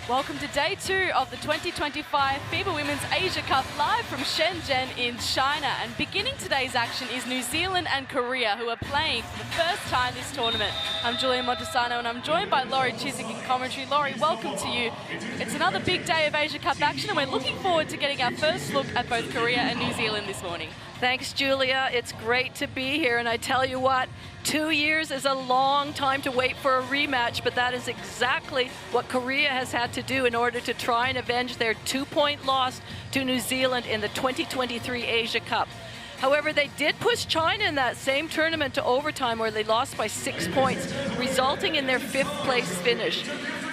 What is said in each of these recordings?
Welcome to day 2 of the 2025 FIBA Women's Asia Cup live from Shenzhen in China. And beginning today's action is New Zealand and Korea, who are playing for the first time this tournament. I'm Julia Montesano and I'm joined by Laurie Chiswick in commentary. Laurie, welcome to you. It's another big day of Asia Cup action and we're looking forward to getting our first look at both Korea and New Zealand this morning. Thanks, Julia. It's great to be here, and I tell you what, 2 years is a long time to wait for a rematch, but that is exactly what Korea has had to do in order to try and avenge their 2-point loss to New Zealand in the 2023 Asia Cup. However, they did push China in that same tournament to overtime where they lost by 6 points, resulting in their 5th place finish.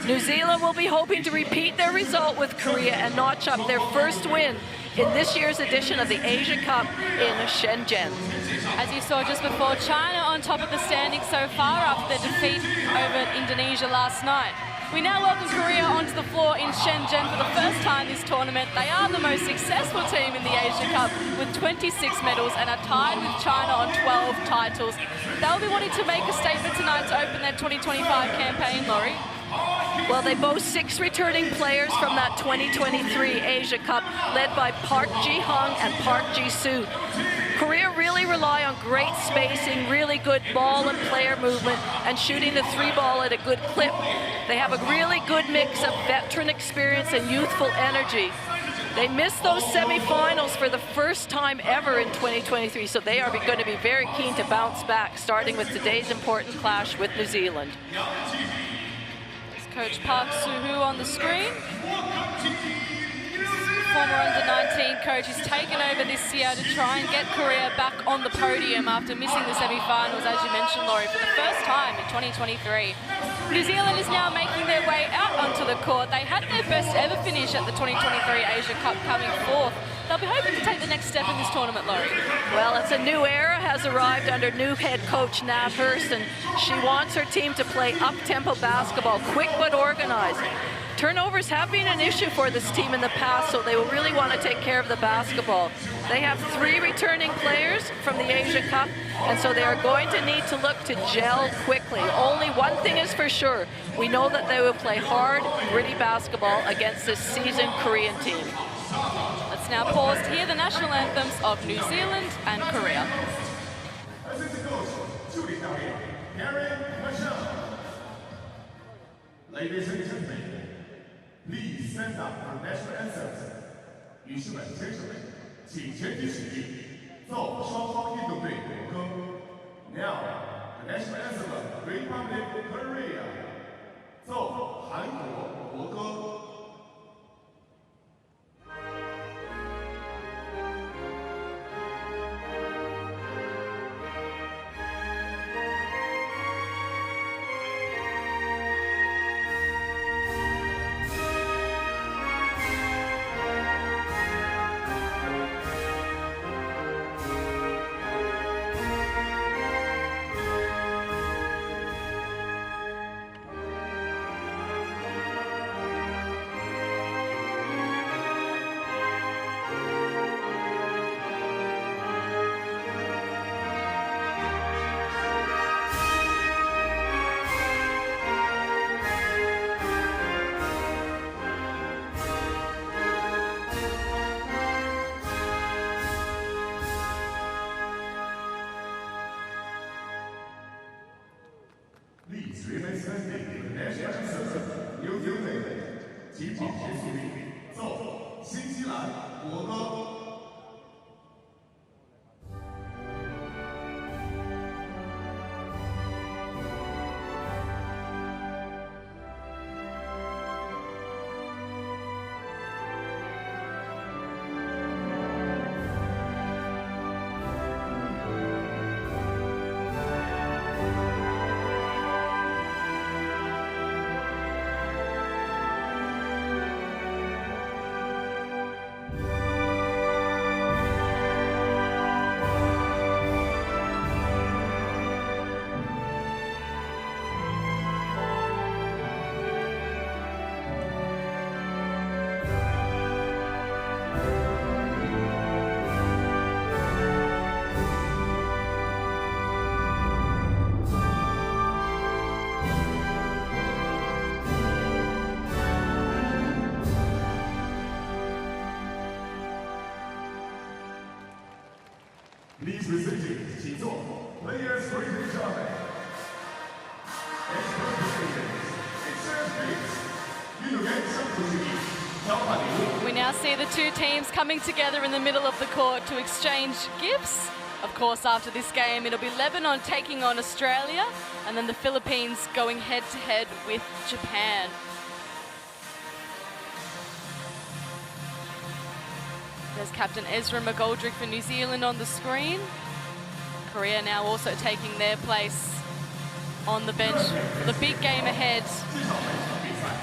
New Zealand will be hoping to repeat their result with Korea and notch up their first win in this year's edition of the Asia Cup in Shenzhen. As you saw just before, China on top of the standings so far after their defeat over Indonesia last night. We now welcome Korea onto the floor in Shenzhen for the first time this tournament. They are the most successful team in the Asia Cup with 26 medals and are tied with China on 12 titles. They'll be wanting to make a statement tonight to open their 2025 campaign, Laurie. Well, they boast 6 returning players from that 2023 Asia Cup, led by Park Ji-hung and Park Ji-soo. Korea really rely on great spacing, really good ball and player movement, and shooting the 3-ball at a good clip. They have a really good mix of veteran experience and youthful energy. They missed those semifinals for the first time ever in 2023, so they are going to be very keen to bounce back, starting with today's important clash with New Zealand. Coach Park Soo-hoo on the screen. Former under-19 coach who's taken over this year to try and get Korea back on the podium after missing the semi-finals, as you mentioned, Laurie, for the first time in 2023. New Zealand is now making their way out onto the court. They had their best ever finish at the 2023 Asia Cup, coming 4th. They'll be hoping to take the next step in this tournament, Laurie. Well, it's a new era has arrived under new head coach Nat Hurst, and she wants her team to play up-tempo basketball, quick but organized. Turnovers have been an issue for this team in the past, so they will really want to take care of the basketball. They have 3 returning players from the Asia Cup, and so they are going to need to look to gel quickly. Only one thing is for sure. We know that they will play hard, gritty basketball against this seasoned Korean team. Let's now pause to hear the national anthems of New Zealand and Korea. Ladies and gentlemen, please stand up for national anthems. 女士们、先生们，请全体起立，奏双方运动队国歌。Now, the national anthem of Republic of Korea. 奏韩国国歌。Please remain standing for the national anthem. New Zealand, 请保持肃立，奏新西兰国歌。Please be seated. 请坐。Players greetings are Expert players, excellent players. 运动员相互致意，交换礼物。 We now see the two teams coming together in the middle of the court to exchange gifts. Of course, after this game, it'll be Lebanon taking on Australia, and then the Philippines going head-to-head with Japan. There's Captain Ezra McGoldrick for New Zealand on the screen. Korea now also taking their place on the bench for the big game ahead.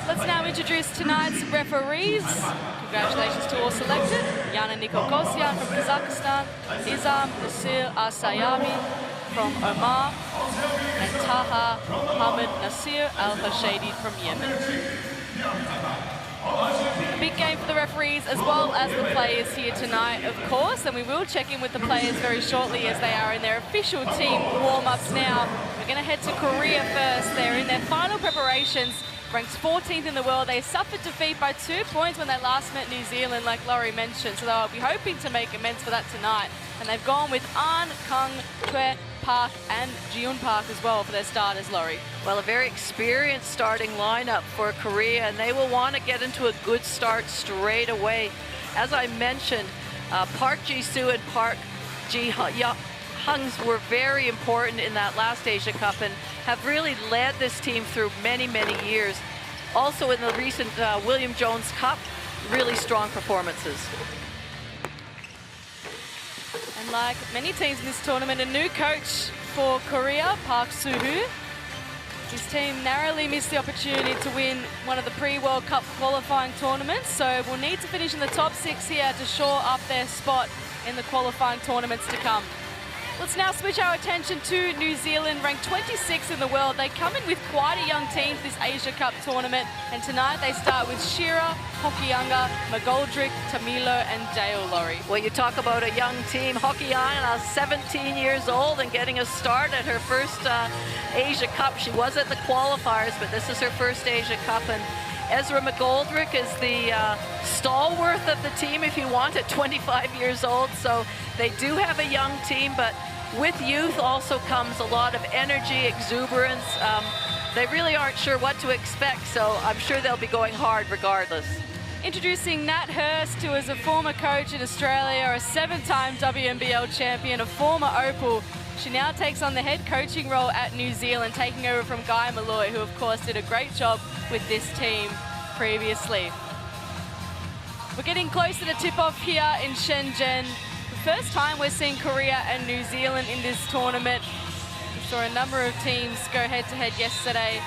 Let's now introduce tonight's referees. Congratulations to all selected. Yana Nikokosyan from Kazakhstan, Nizam Nasir Asayami from Oman, and Taha Mohammed Nasir Al-Hashadi from Yemen. Big game for the referees as well as the players here tonight, of course, and we will check in with the players very shortly as they are in their official team warm-ups now. We're going to head to Korea first. They're in their final preparations, ranked 14th in the world. They suffered defeat by 2 points when they last met New Zealand, like Laurie mentioned, so they'll be hoping to make amends for that tonight. And they've gone with An, Kang, Kwe, Park and Jiun Park as well for their starters, Laurie. Well, a very experienced starting lineup for Korea, and they will want to get into a good start straight away. As I mentioned, Park Ji-soo and Park Ji-hungs were very important in that last Asia Cup and have really led this team through many, many years. Also in the recent William Jones Cup, really strong performances. And like many teams in this tournament, a new coach for Korea, Park Soo-hoo. His team narrowly missed the opportunity to win one of the pre-World Cup qualifying tournaments, so we'll need to finish in the top 6 here to shore up their spot in the qualifying tournaments to come. Let's now switch our attention to New Zealand, ranked 26th in the world. They come in with quite a young team for this Asia Cup tournament, and tonight they start with Shira, Hokianga, McGoldrick, Tamilo and Dale, Laurie. Well, you talk about a young team. Hokianga, 17 years old and getting a start at her first Asia Cup. She was at the qualifiers, but this is her first Asia Cup. And Ezra McGoldrick is the stalwart of the team, if you want, at 25 years old. So they do have a young team, but with youth also comes a lot of energy, exuberance. They really aren't sure what to expect, so I'm sure they'll be going hard regardless. Introducing Nat Hurst, who is a former coach in Australia, a 7-time WNBL champion, a former Opal. She now takes on the head coaching role at New Zealand, taking over from Guy Malloy, who of course did a great job with this team previously. We're getting closer to tip-off here in Shenzhen. The first time we're seeing Korea and New Zealand in this tournament. We saw a number of teams go head-to-head yesterday.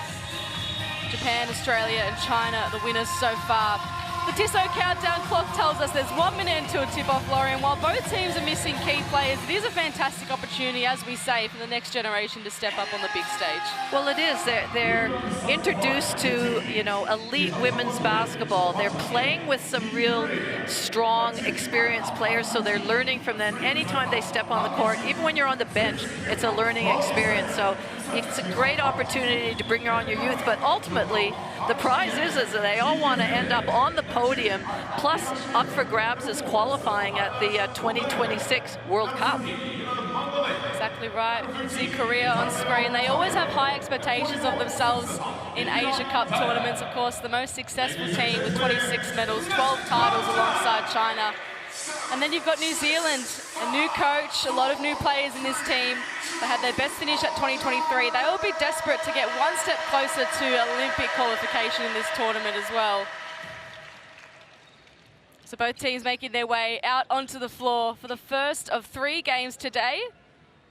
Japan, Australia and China, the winners so far. The Tissot countdown clock tells us there's 1 minute until tip-off, Laurie, and while both teams are missing key players, it is a fantastic opportunity, as we say, for the next generation to step up on the big stage. Well, it is. They're introduced to, you know, elite women's basketball. They're playing with some real strong, experienced players, so they're learning from them. Anytime they step on the court, even when you're on the bench, it's a learning experience. So it's a great opportunity to bring on your youth, but ultimately, the prize is that they all want to end up on the podium, plus up for grabs is qualifying at the 2026 World Cup. Exactly right. You see Korea on screen. They always have high expectations of themselves in Asia Cup tournaments. Of course, the most successful team with 26 medals, 12 titles alongside China. And then you've got New Zealand, a new coach, a lot of new players in this team. They had their best finish at 2023. They will be desperate to get one step closer to Olympic qualification in this tournament as well. So both teams making their way out onto the floor for the first of 3 games today.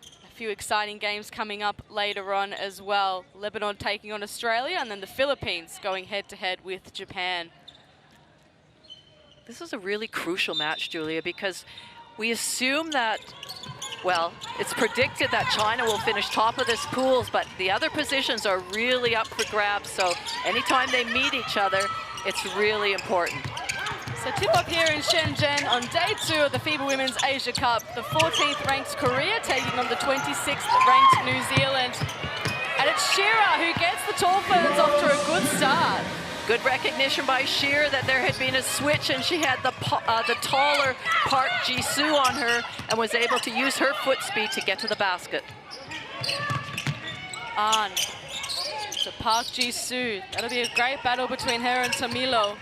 A few exciting games coming up later on as well. Lebanon taking on Australia, and then the Philippines going head-to-head with Japan. This is a really crucial match, Julia, because we assume that, well, it's predicted that China will finish top of this pools, but the other positions are really up for grabs. So anytime they meet each other, it's really important. So tip-off here in Shenzhen on day 2 of the FIBA Women's Asia Cup. The 14th ranked Korea taking on the 26th ranked New Zealand. And it's Shira who gets the tall ferns off to a good start. Good recognition by Shearer that there had been a switch and she had the taller Park Ji-soo on her and was able to use her foot speed to get to the basket. On to Park Ji-soo. That'll be a great battle between her and Tamilo.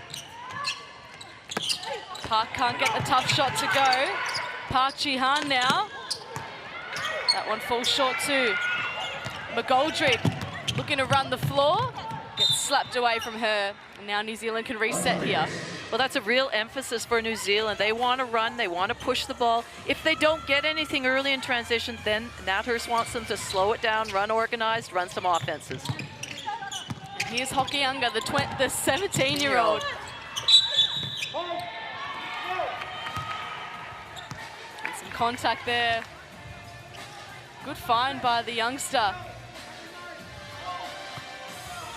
Park can't get the tough shot to go. Park Ji-han now. That one falls short too. McGoldrick looking to run the floor. Gets slapped away from her. And now New Zealand can reset here. Well, that's a real emphasis for New Zealand. They want to run, they want to push the ball. If they don't get anything early in transition, then Nathurst wants them to slow it down, run organized, run some offenses. And here's Hokianga, the 17-year-old. And some contact there. Good find by the youngster.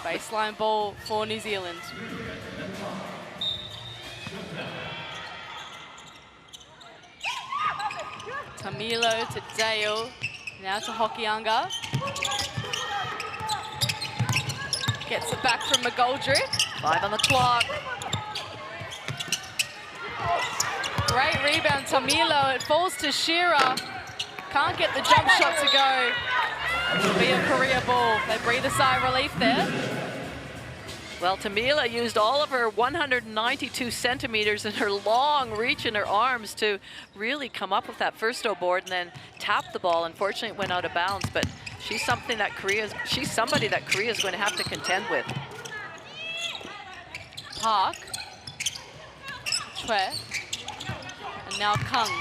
Baseline ball for New Zealand. Tamilo to Dale, now to Hokianga. Gets it back from McGoldrick. 5 on the clock. Great rebound, Tamilo. It falls to Shearer. Can't get the jump shot to go. It'll be a career ball. They breathe a sigh of relief there. Well, Tamila used all of her 192 centimeters and her long reach in her arms to really come up with that first board and then tap the ball. Unfortunately, it went out of bounds, but she's somebody that Korea's going to have to contend with. Park. Chue. And now Kung.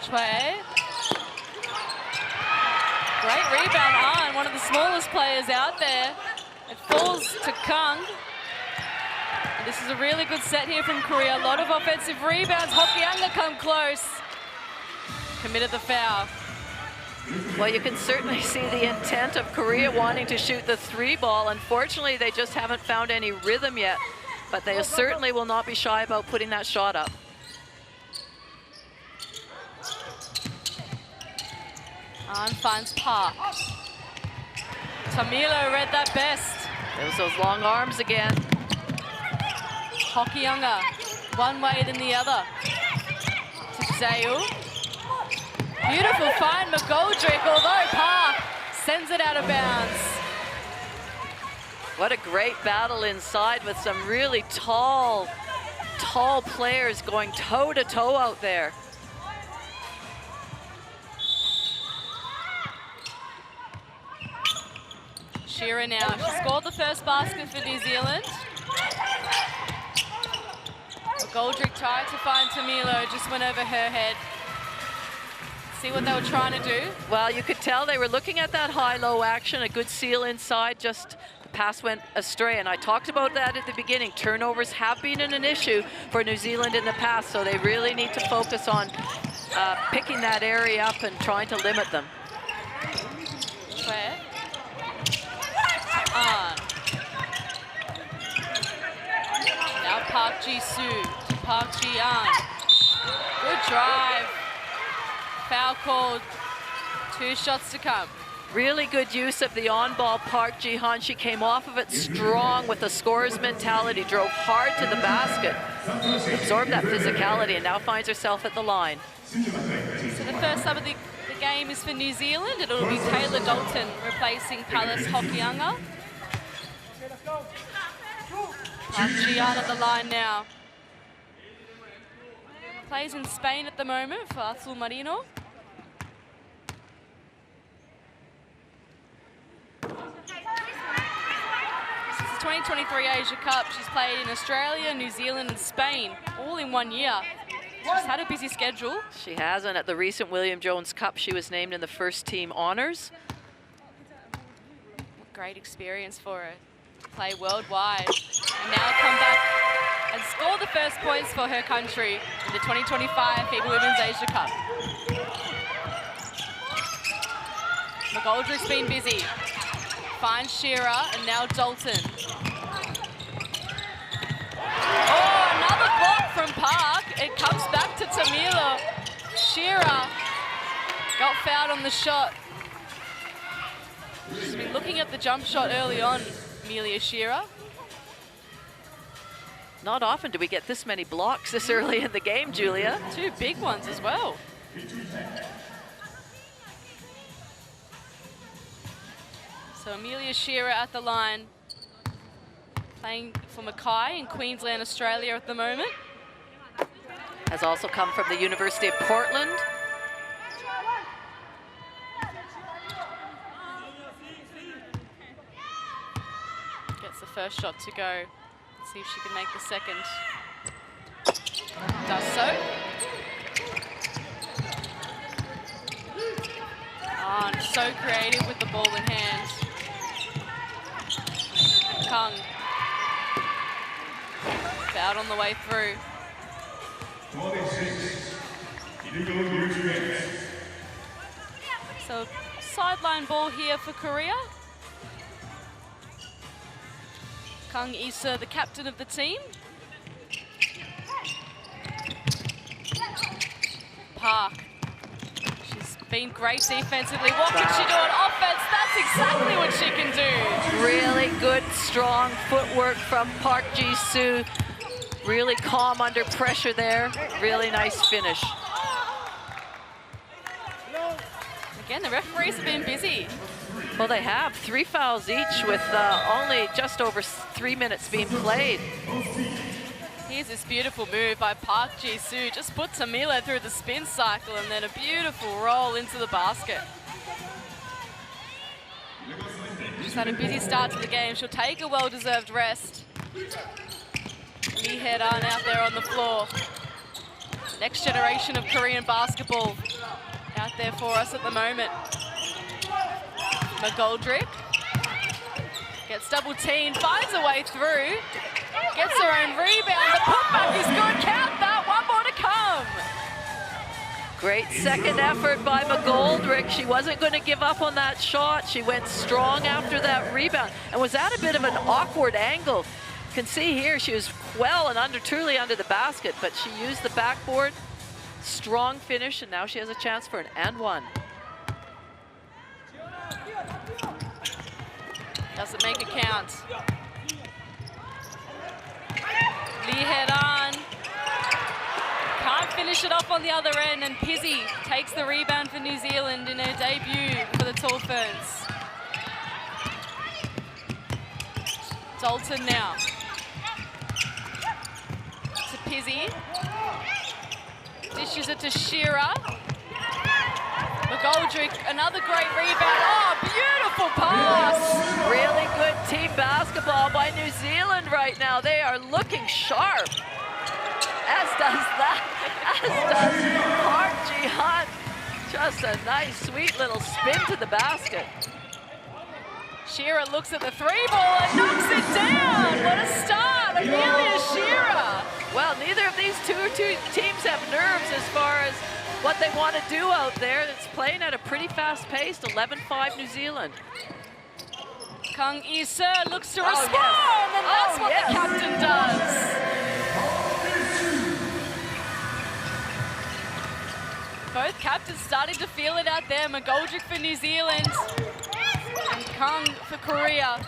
Chue. Great rebound on, one of the smallest players out there. It falls to Kung. And this is a really good set here from Korea. A lot of offensive rebounds. Hokianga come close. Committed the foul. Well, you can certainly see the intent of Korea wanting to shoot the 3 ball. Unfortunately, they just haven't found any rhythm yet, but they certainly will not be shy about putting that shot up. On finds Park. Tamilo read that best. There's those long arms again. Hokianga, one way than the other. To Zale. Beautiful find, McGoldrick, although Park sends it out of bounds. What a great battle inside with some really tall players going toe-to-toe out there. Shearer now. She scored the first basket for New Zealand. McGoldrick tried to find Tamilo, just went over her head. See what they were trying to do? Well, you could tell they were looking at that high-low action, a good seal inside, just the pass went astray. And I talked about that at the beginning. Turnovers have been an issue for New Zealand in the past, so they really need to focus on picking that area up and trying to limit them. Where? On. Now Park Ji-soo to Park Ji-an. Good drive. Foul called. 2 shots to come. Really good use of the on-ball Park Ji-han. She came off of it strong with a scorer's mentality, drove hard to the basket, absorbed that physicality, and now finds herself at the line. So the first sub of the game is for New Zealand. It'll be Taylor Dalton replacing Palace Hokianga. Park Ji-an at the line now. Plays in Spain at the moment for Azul Marino. Since the 2023 Asia Cup, she's played in Australia, New Zealand and Spain, all in 1 year. She's had a busy schedule. She has, and at the recent William Jones Cup, she was named in the first team honors. Great experience for her to play worldwide. And now come back and score the first points for her country in the 2025 FIBA Women's Asia Cup. McGoldrick's been busy. Finds Shearer and now Dalton. Oh, another block from Park. It comes back to Tamilo. Shearer got fouled on the shot. She's been looking at the jump shot early on. Amelia Shearer. Not often do we get this many blocks this early in the game, Julia. 2 big ones as well. So Amelia Shearer at the line, playing for Mackay in Queensland, Australia at the moment. Has also come from the University of Portland. Gets the first shot to go. Let's see if she can make the second. Does so. Oh, and so creative with the ball in hand. Kung. Fouled on the way through. So sideline ball here for Korea. Kung Isa, the captain of the team. Park. She's been great defensively. What can she do on offense? That's exactly what she can do. Really good, strong footwork from Park Ji-soo. Really calm under pressure there. Really nice finish. Again, the referees have been busy. Well, they have 3 fouls each with only just over 3 minutes being played. Here's this beautiful move by Park Ji-soo. Just puts Tamila through the spin cycle and then a beautiful roll into the basket. She's had a busy start to the game. She'll take a well-deserved rest. Lee Hae-dan out there on the floor. Next generation of Korean basketball out there for us at the moment. McGoldrick gets double-teamed, finds a way through, gets her own rebound. The putback is good. Count that. One more to come. Great second effort by McGoldrick. She wasn't going to give up on that shot. She went strong after that rebound and was at a bit of an awkward angle. You can see here she was well and truly under the basket, but she used the backboard. Strong finish, and now she has a chance for an and one. Doesn't make it count. Lee Hae-dan can't finish it off on the other end, and Pizzi takes the rebound for New Zealand in her debut for the Tall Ferns. Dalton now. To Pizzi. Dishes it to Shearer. McGoldrick, another great rebound. Oh, beautiful pass. Really good team basketball by New Zealand right now. They are looking sharp. As does Park Ji-han. Just a nice, sweet little spin to the basket. Shearer looks at the 3-ball and knocks it down. What a start, Amelia Shearer. Well, neither of these two teams have nerves as far as what they want to do out there. It's playing at a pretty fast pace, 11-5 New Zealand. Kung Isa looks to respond, and that's what the captain does. Both captains starting to feel it out there. McGoldrick for New Zealand and Kung for Korea.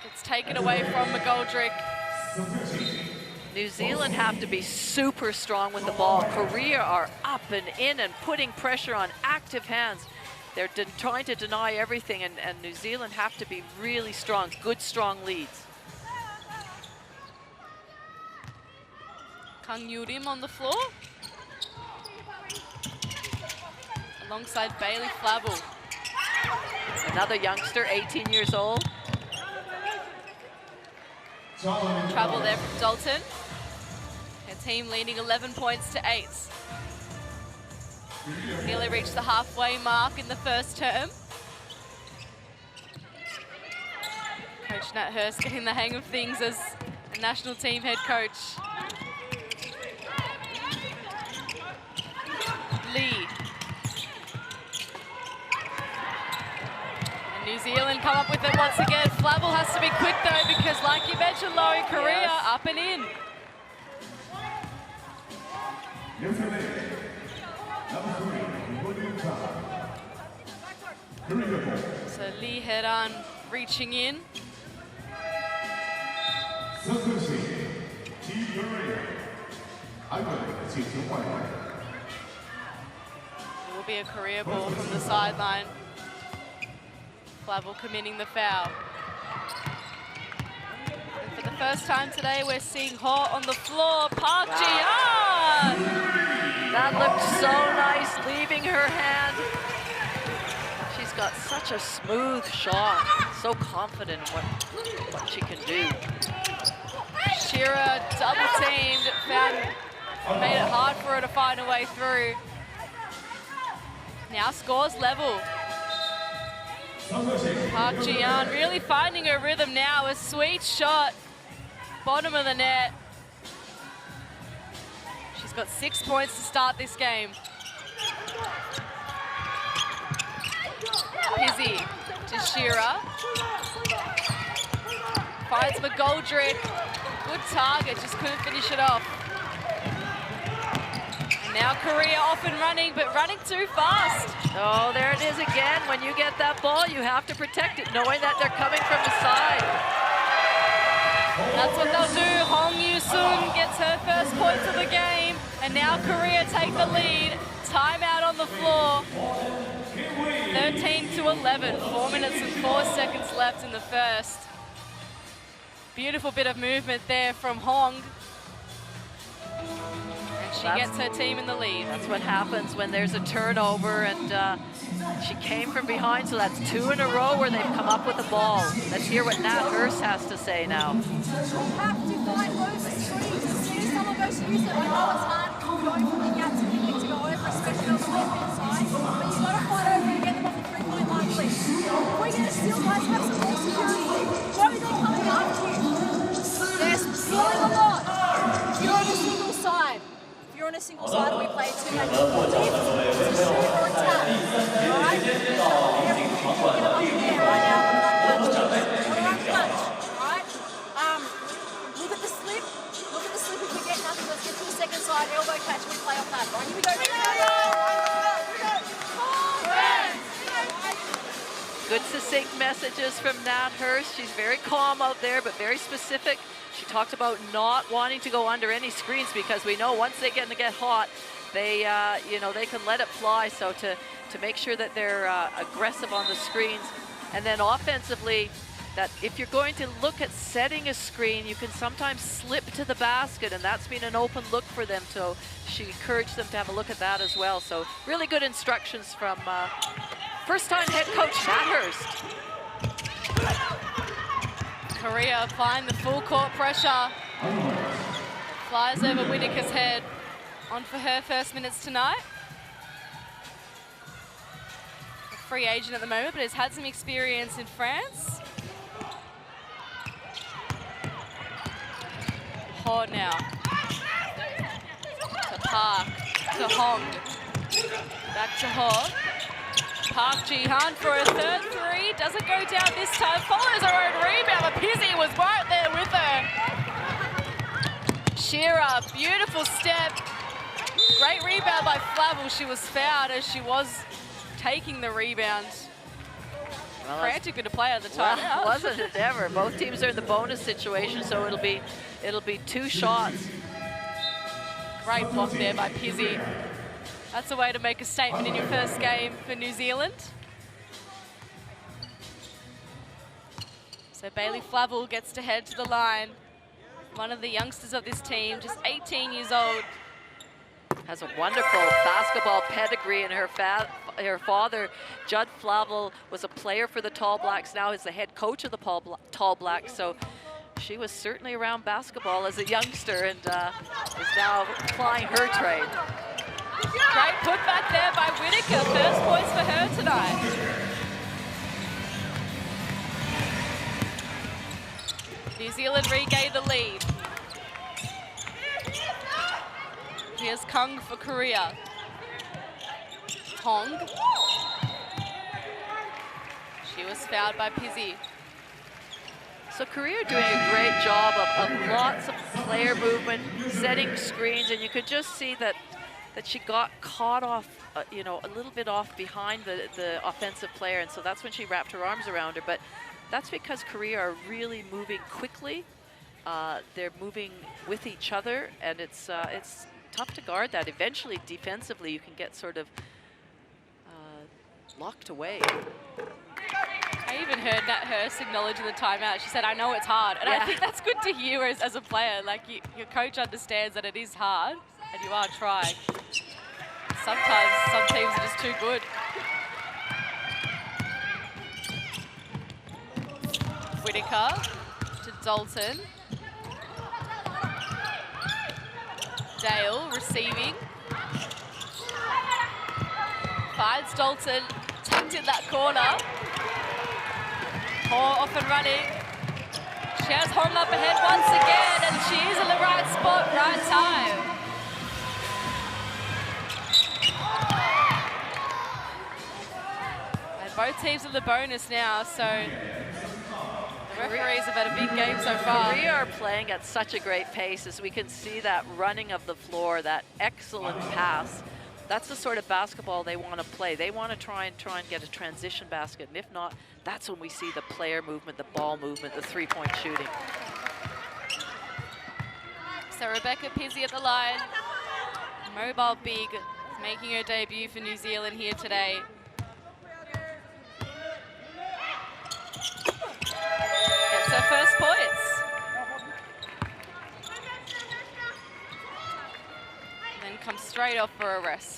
It's taken away from McGoldrick. New Zealand have to be super strong with the ball. Korea are up and in and putting pressure on active hands. They're trying to deny everything, and New Zealand have to be really strong, good, strong leads. Kang Yoo-rim on the floor. Alongside Bailey Flavel. Another youngster, 18 years old. Trouble there from Dalton. Her team leading 11 points to 8. Nearly reached the halfway mark in the first term. Coach Nat Hurst getting the hang of things as a national team head coach. Lee. And New Zealand come up with it once again. Flavel has to be quick though, because like you mentioned, Laurie, Korea up and in. So Lee Heran reaching in. It will be a career ball from the sideline. Flavel committing the foul. And for the first time today, we're seeing Ho on the floor. Park Ji-yeon! That looked so nice, leaving her hand. She's got such a smooth shot, so confident in what she can do. Shira double-teamed, made it hard for her to find a way through. Now scores level. Park Ji-yeon really finding her rhythm now. A sweet shot, bottom of the net. She's got 6 points to start this game. Pizzi to Shira. Finds McGoldrick. Good target, just couldn't finish it off. And now Korea off and running, but running too fast. Oh, there it is again. When you get that ball, you have to protect it, knowing that they're coming from the side. That's what they'll do. Hong Yoo-sun gets her first points of the game, and now Korea take the lead. Timeout on the floor. 13-11, 4 minutes and 4 seconds left in the first. Beautiful bit of movement there from Hong. And she gets her team in the lead. That's what happens when there's a turnover, and she came from behind, so that's 2 in a row where they've come up with the ball. Let's hear what Nat Hurst has to say now. You have to find those screens. As soon as someone goes to use it, I know it's hard going from the gap to the to go over, especially on the left-hand side, but you've got to find over and get them off the three-point line, please. If we're going to steal, guys, have some more security. Why are they coming after you? They're stealing a lot. If you're on a single side, and we play two games, it's a shoot or a tap. Alright? Get them up in there right now. Punch. Alright? Look at the slip. Look at the slip. If we get nothing, let's get to the second side. Elbow catch. We play off that. Right, here we go. Good succinct messages from Nat Hurst. She's very calm out there, but very specific. She talked about not wanting to go under any screens, because we know once they get hot, they they can let it fly. So to make sure that they're aggressive on the screens, and then offensively, that if you're going to look at setting a screen, you can sometimes slip to the basket, and that's been an open look for them. So she encouraged them to have a look at that as well. So really good instructions from first-time head coach Nat Hurst. Korea applying the full court pressure. Flies over Whitaker's head. On for her first minutes tonight. A free agent at the moment, but has had some experience in France. Ho now. To Park. To Hong. Back to Ho. Park Ji-yeon for a third three. Doesn't go down this time. Follows her own rebound, but Pizzi was right there with her. Shira, beautiful step. Great rebound by Flavel. She was fouled as she was taking the rebound. Well, frantic to play at the time. Well, wasn't it ever? Both teams are in the bonus situation, so it'll be 2 shots. Great block there by Pizzi. That's a way to make a statement in your first game for New Zealand. So Bailey Flavel gets to head to the line. One of the youngsters of this team, just 18 years old. Has a wonderful basketball pedigree, and her father, Judd Flavel, was a player for the Tall Blacks. Now is the head coach of the Tall Blacks. So she was certainly around basketball as a youngster, and is now applying her trade. Great putback there by Whitaker. First points for her tonight. New Zealand regained the lead. Here's Kung for Korea. Hong. She was fouled by Pizzi. So Korea doing a great job of lots of player movement, setting screens, and you could just see that that she got caught off, you know, a little bit off behind the offensive player, and so that's when she wrapped her arms around her. But that's because Korea are really moving quickly. They're moving with each other, and it's tough to guard that. Eventually, defensively, you can get sort of locked away. I even heard Nat Hurst acknowledge in the timeout. She said, "I know it's hard," and I think that's good to hear as a player. Like your coach understands that it is hard, and you are trying. Sometimes some teams are just too good. Whitaker to Dalton. Dale receiving. Finds Dalton, tucked in that corner. Hall off and running. She has Horton up ahead once again, and she is in the right spot, right time. And both teams in the bonus now, so the referees have had a big game so far. Korea are playing at such a great pace, as we can see that running of the floor, that excellent pass. That's the sort of basketball they want to play. They want to try and get a transition basket, and if not, that's when we see the player movement, the ball movement, the three-point shooting. So Rebecca Pizzi at the line. Mobile big, making her debut for New Zealand here today. Gets her first points. And then comes straight off for a rest.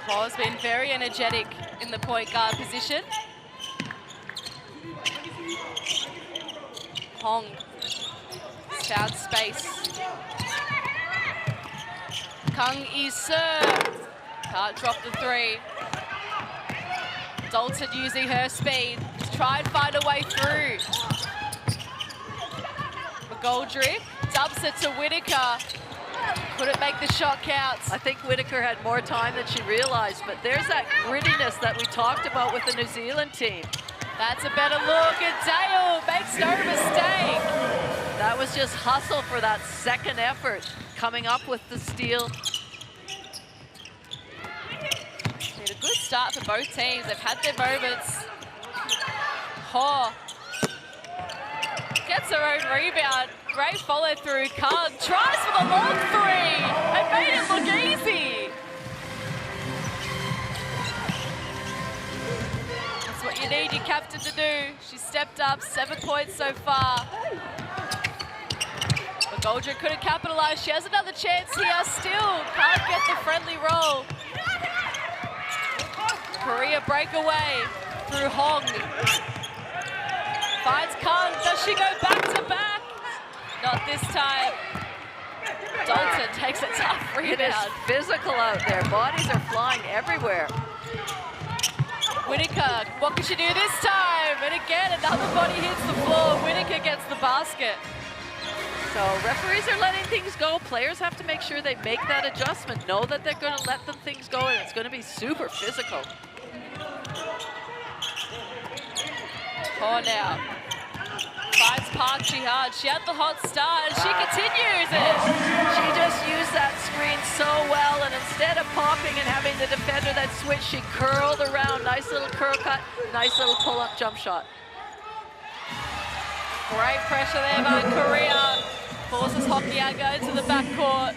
Paul's been very energetic in the point guard position. Hong found space. Kang Yi-seo can't drop the three. Dalton using her speed to try and find a way through. McGoldrick dumps it to Whitaker. Couldn't make the shot count. I think Whitaker had more time than she realized, but there's that grittiness that we talked about with the New Zealand team. That's a better look, and Dale makes no mistake. That was just hustle for that second effort, coming up with the steal. Been a good start for both teams. They've had their moments. Ho gets her own rebound. Great follow through. Kang tries for the long three and made it look easy. That's what you need your captain to do. She stepped up, 7 points so far. But Goldrick couldn't capitalize. She has another chance here. Still can't get the friendly roll. Korea breakaway through Hong. Finds Kang. Does she go back to back? Not this time. Dalton takes a tough rebound. It is physical out there. Bodies are flying everywhere. Whitaker, what can she do this time? And again, another body hits the floor. Whitaker gets the basket. So referees are letting things go. Players have to make sure they make that adjustment. Know that they're going to let them things go, and it's going to be super physical. Oh, now. Finds Park Ji-han. She had the hot start, and she continues it. She just used that screen so well, and instead of popping and having the defender that switch, she curled around. Nice little curl cut, nice little pull-up jump shot. Great pressure there by Korea. Forces Hokianga into the backcourt.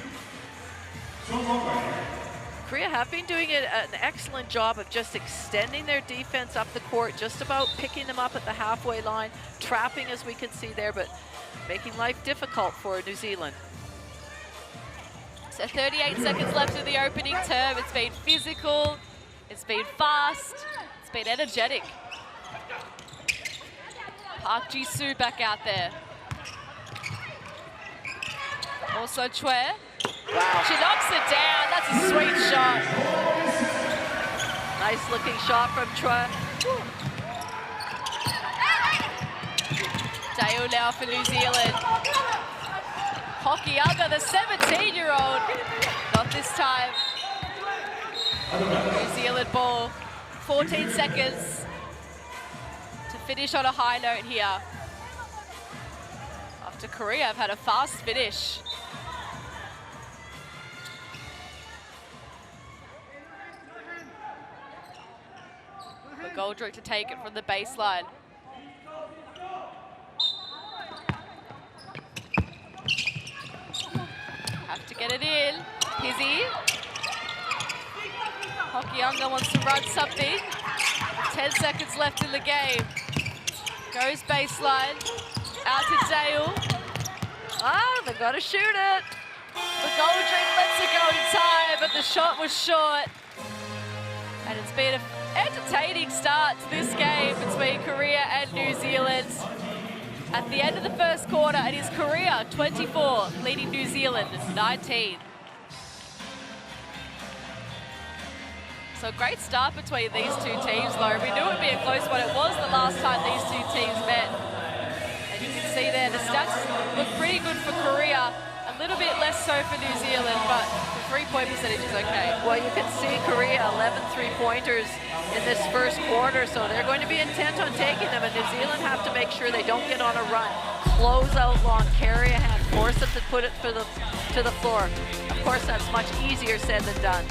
Korea have been doing an excellent job of just extending their defense up the court, just about picking them up at the halfway line, trapping as we can see there, but making life difficult for New Zealand. So 38 seconds left of the opening term. It's been physical, it's been fast, it's been energetic. Park Ji-soo back out there. Also Chue. Wow. She knocks it down. That's a sweet shot. Nice looking shot from Chue. Dale now for New Zealand. Hokianga, the 17-year-old. Not this time. New Zealand ball. 14 seconds to finish on a high note here. After Korea have had a fast finish. Goldrick to take it from the baseline. Have to get it in. Pizzy. Hokianga wants to run something. 10 seconds left in the game. Goes baseline. Out to Dale. Ah, they've got to shoot it. The Goldrick lets it go in time, but the shot was short. And it's been an entertaining start to this game between Korea and New Zealand. At the end of the first quarter, it is Korea 24, leading New Zealand 19. So great start between these two teams, though. We knew it would be a close one. It was the last time these two teams met. And you can see there, the stats look pretty good for Korea. A little bit less so for New Zealand, but the three-point percentage is okay. Well, you can see Korea 11 three-pointers in this first quarter, so they're going to be intent on taking them, and New Zealand have to make sure they don't get on a run. Close out long, carry a hand, force them to put it to the floor. Of course, that's much easier said than done.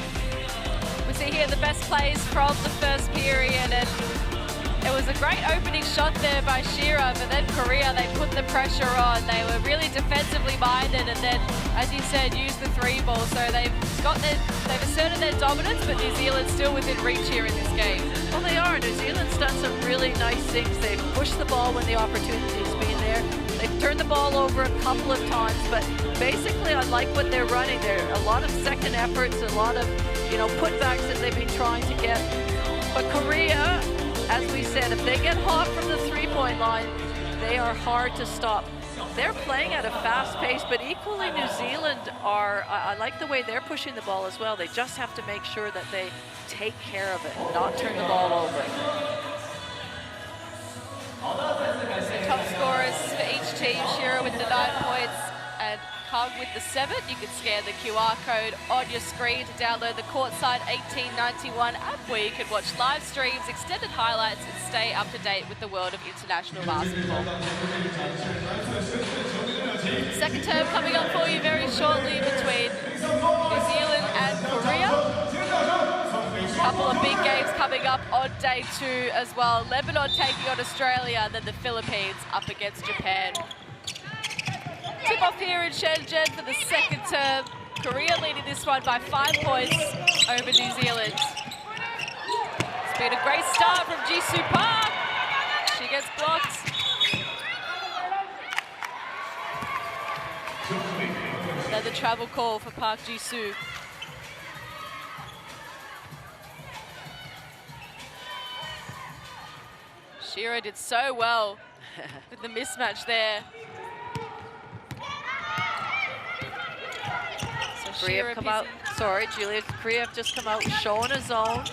We see here the best plays from the first period, and it was a great opening shot there by Shearer, but then Korea, they put the pressure on. They were really defensively minded, and then, as you said, used the three ball. So they've asserted their dominance, but New Zealand's still within reach here in this game. Well, they are. New Zealand's done some really nice things. They've pushed the ball when the opportunity's been there. They've turned the ball over a couple of times, but basically I like what they're running. There are a lot of second efforts, a lot of, putbacks that they've been trying to get. But Korea, as we said, if they get hot from the three-point line, they are hard to stop. They're playing at a fast pace, but equally New Zealand are, I like the way they're pushing the ball as well. They just have to make sure that they take care of it and not turn the ball over. Top scorers for each team, Shearer with the 9 points and Kung with the 7. You can scan the QR code on your screen to download the Courtside 1891 app, where you can watch live streams, extended highlights, and stay up to date with the world of international basketball. Second term coming up for you very shortly between New Zealand and Korea. A couple of big games coming up on day 2 as well. Lebanon taking on Australia, and then the Philippines up against Japan. Tip off here in Shenzhen for the second term. Korea leading this one by 5 points over New Zealand. It's been a great start from Jisoo Park. She gets blocked. Then the travel call for Park Jisoo. Shearer did so well with the mismatch there. Korea have come out, sorry, Julia, Korea have just come out showing a zone.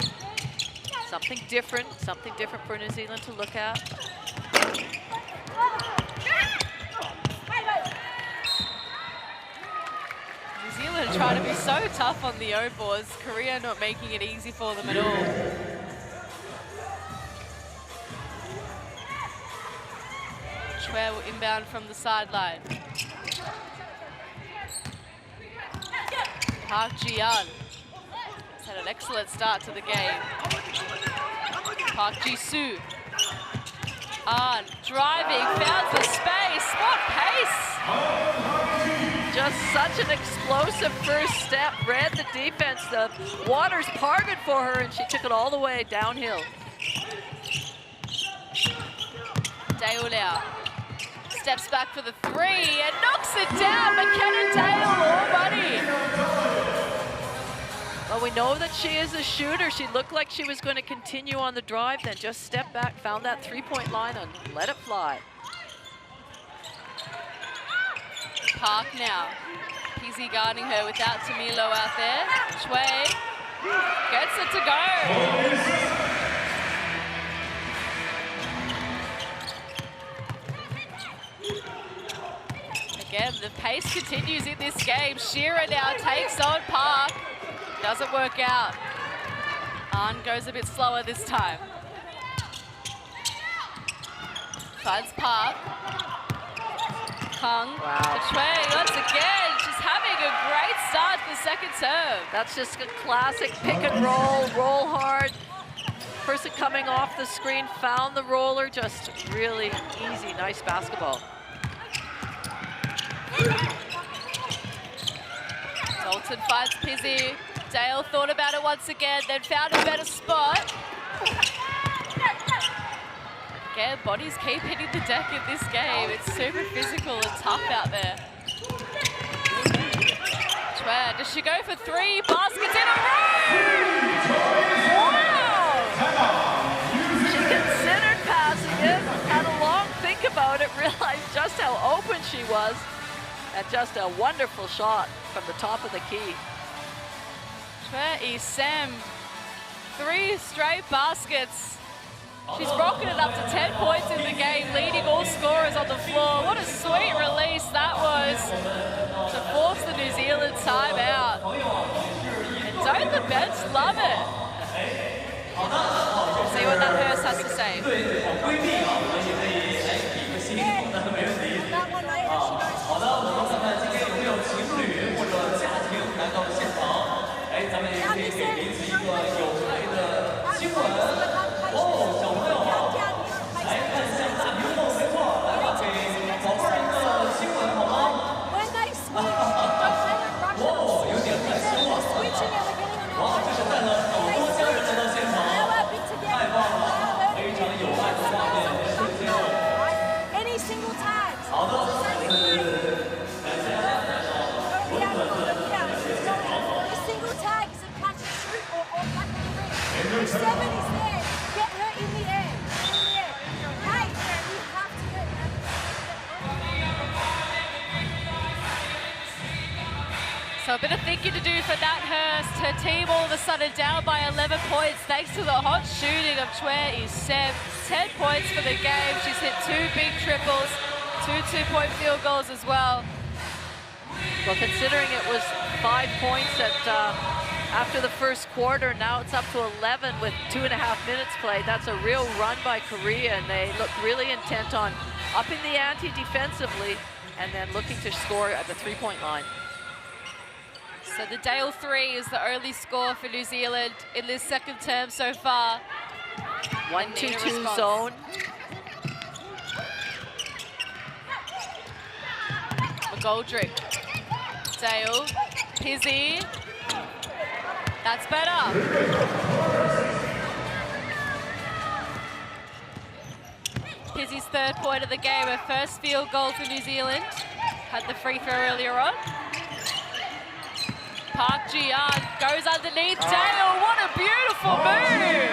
Something different for New Zealand to look at. New Zealand trying to be so tough on the O-boards. Korea not making it easy for them at all. Chue will inbound from the sideline. Park Ji-yeon has had an excellent start to the game. Park Jisoo. An driving, found the space. What pace! Just such an explosive first step. Read the defense. The waters parted for her, and she took it all the way downhill. Daeulea steps back for the 3 and knocks it down. McKenna Dale, all money. Well, we know that she is a shooter. She looked like she was going to continue on the drive, then just stepped back, found that three-point line, and let it fly. Park now. Pizzy guarding her without Tamilo out there. Chue gets it to go. Again, the pace continues in this game. Shearer now takes on Park. Doesn't work out. An goes a bit slower this time. Finds Park. Kung. Wow. Chue once again, just having a great start to the second term. That's just a classic pick and roll hard. Person coming off the screen found the roller, just really easy, nice basketball. Dalton finds Pizzy. Dale thought about it once again, then found a better spot. Again, bodies keep hitting the deck in this game. It's super physical and tough out there. Chue, does she go for 3 baskets in a row? Wow! She considered passing it, had a long think about it, realized just how open she was, and just a wonderful shot from the top of the key. Chue Sem, 3 straight baskets. She's rocketed up to 10 points in the game, leading all scorers on the floor. What a sweet release that was to force the New Zealand timeout. And don't the bench love it? See what that Hurst has to say. Any single tags. Single tag is a catch and shoot or back in the ring. 7 is there. Get her in the air. Hey, you have to get her. So a bit of thinking to do for Nat Hurst. Her team all of a sudden down by 11 points thanks to the hot shooting of Chue Sem. 10 points for the game. She's hit 2 big triples, 2 2-point field goals as well. Well, considering it was 5 points after the first quarter, now it's up to 11 with 2.5 minutes played. That's a real run by Korea, and they look really intent on upping the ante defensively and then looking to score at the 3-point line. So the Dale 3 is the only score for New Zealand in this second term so far. 1-2-2 zone. McGoldrick. Dale. Pizzy. That's better. Pizzy's 3rd point of the game, her first field goal for New Zealand. Had the free throw earlier on. Park Ji-yeon goes underneath Dale. What a beautiful move!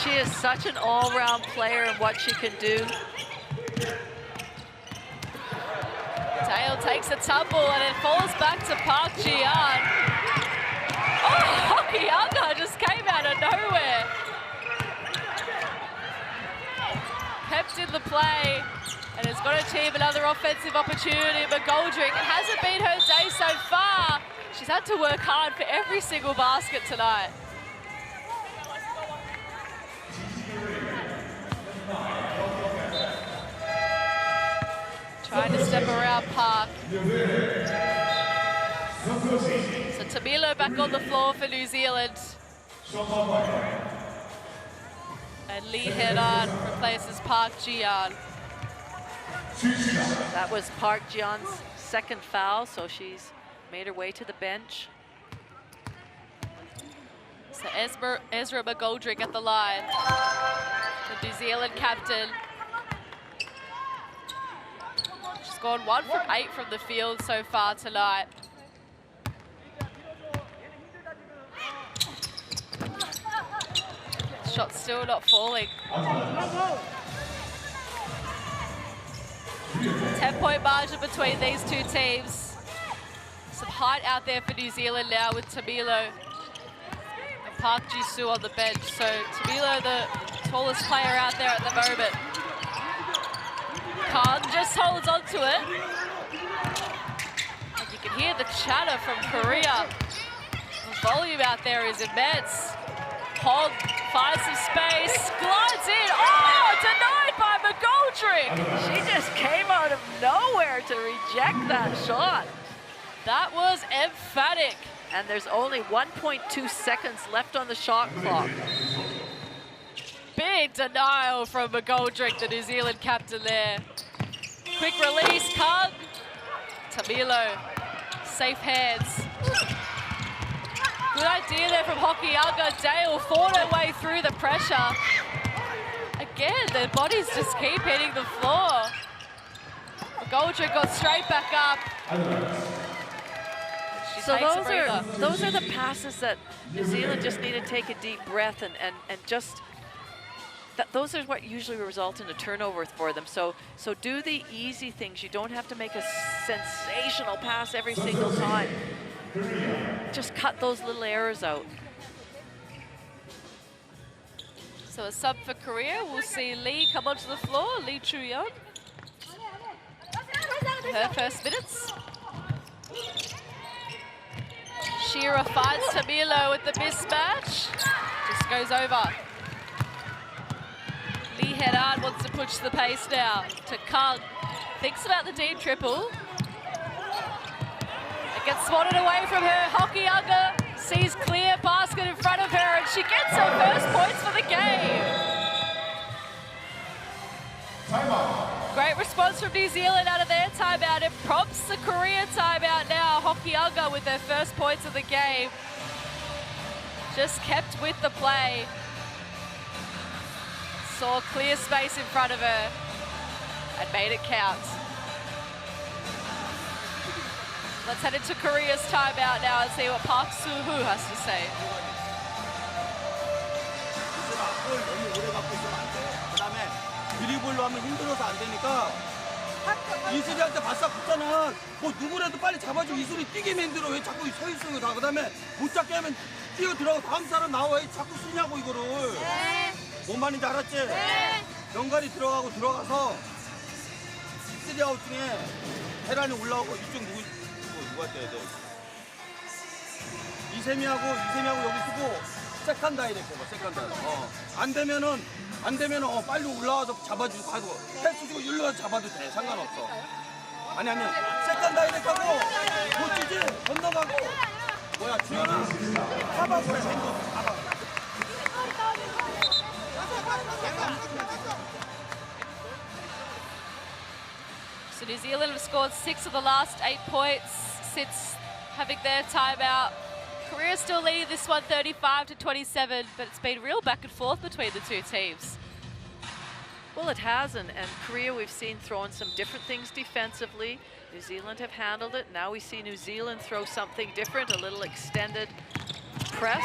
She is such an all-round player in what she can do. Dale takes a tumble and it falls back to Park Ji-yeon. Oh, Hokianga just came out of nowhere. Kept in the play and has got a team another offensive opportunity. McGoldrick, it hasn't been her day so far. She's had to work hard for every single basket tonight. Trying to step around Park. So Tamilo back on the floor for New Zealand. And Lee Head-on replaces Park Ji-yeon. That was Park Ji-yeon's 2nd foul, so she's made her way to the bench. So Ezra McGoldrick at the line, the New Zealand captain. She's gone 1 from 8 from the field so far tonight. Shot's still not falling. 10-point margin between these two teams. Some height out there for New Zealand now with Tamilo and Park Ji-soo on the bench. So Tamilo, the tallest player out there at the moment. Khan just holds on to it. And you can hear the chatter from Korea. The volume out there is immense. Hog Finds some space, glides in. Oh, denied by McGoldrick. She just came out of nowhere to reject that shot. That was emphatic. And there's only 1.2 seconds left on the shot clock. Big denial from McGoldrick, the New Zealand captain there. Quick release, Kung. Tamilo, safe hands. Good idea there from Hokianga. Dale fought her way through the pressure. Again, their bodies just keep hitting the floor. McGoldrick got straight back up. So those are the passes that New Zealand just need to take a deep breath and just, those are what usually result in a turnover for them. So do the easy things. You don't have to make a sensational pass every single time. Just cut those little errors out. So a sub for Korea. We'll see Lee come onto the floor. Lee Chu-yeon. Her first minutes. Shearer finds Tamilo with the mismatch. Just goes over. Lee Head-Art wants to push the pace now to Kung. Thinks about the deep triple. It gets swatted away from her. Hokianga sees clear basket in front of her and she gets her first points for the game. Great response from New Zealand out of their timeout. It prompts the Korea timeout now. Hokianga with their first points of the game. Just kept with the play. Saw clear space in front of her and made it count. Let's head into Korea's timeout now and see what Park Soo-hoo has to say. 드리블로 하면 힘들어서 안 되니까 이슬이한테 바싹 붙잖아. 뭐 누구라도 빨리 잡아주고 이슬이 뛰게 만들어. 왜 자꾸 서 있어요 다. 그다음에 못 잡게 하면 뛰어 들어가고 다음 사람 나와. 왜 자꾸 쓰냐고 이거를. 뭔 말인지 알았지? 연관이 들어가서 이슬이 아웃 중에 헤란이 올라오고 이쪽 누가 뛰어야 돼? 이세미하고 여기 쓰고 세컨 다이렉트 봐. 세컨 다이렉트. 안 되면은 빨리 올라와서 잡아주고 가도 패스 주고 일로 와서 잡아도 돼. 상관없어. 아니 세컨 다이렉트하고 못 주지 건너가고 뭐야 주연아 하바고 해. 하바. So New Zealand have scored 6 of the last 8 points since having their timeout. Korea still leading this one 35-27, but it's been real back and forth between the two teams. Well, it has, and Korea we've seen throwing some different things defensively. New Zealand have handled it. Now we see New Zealand throw something different, a little extended press.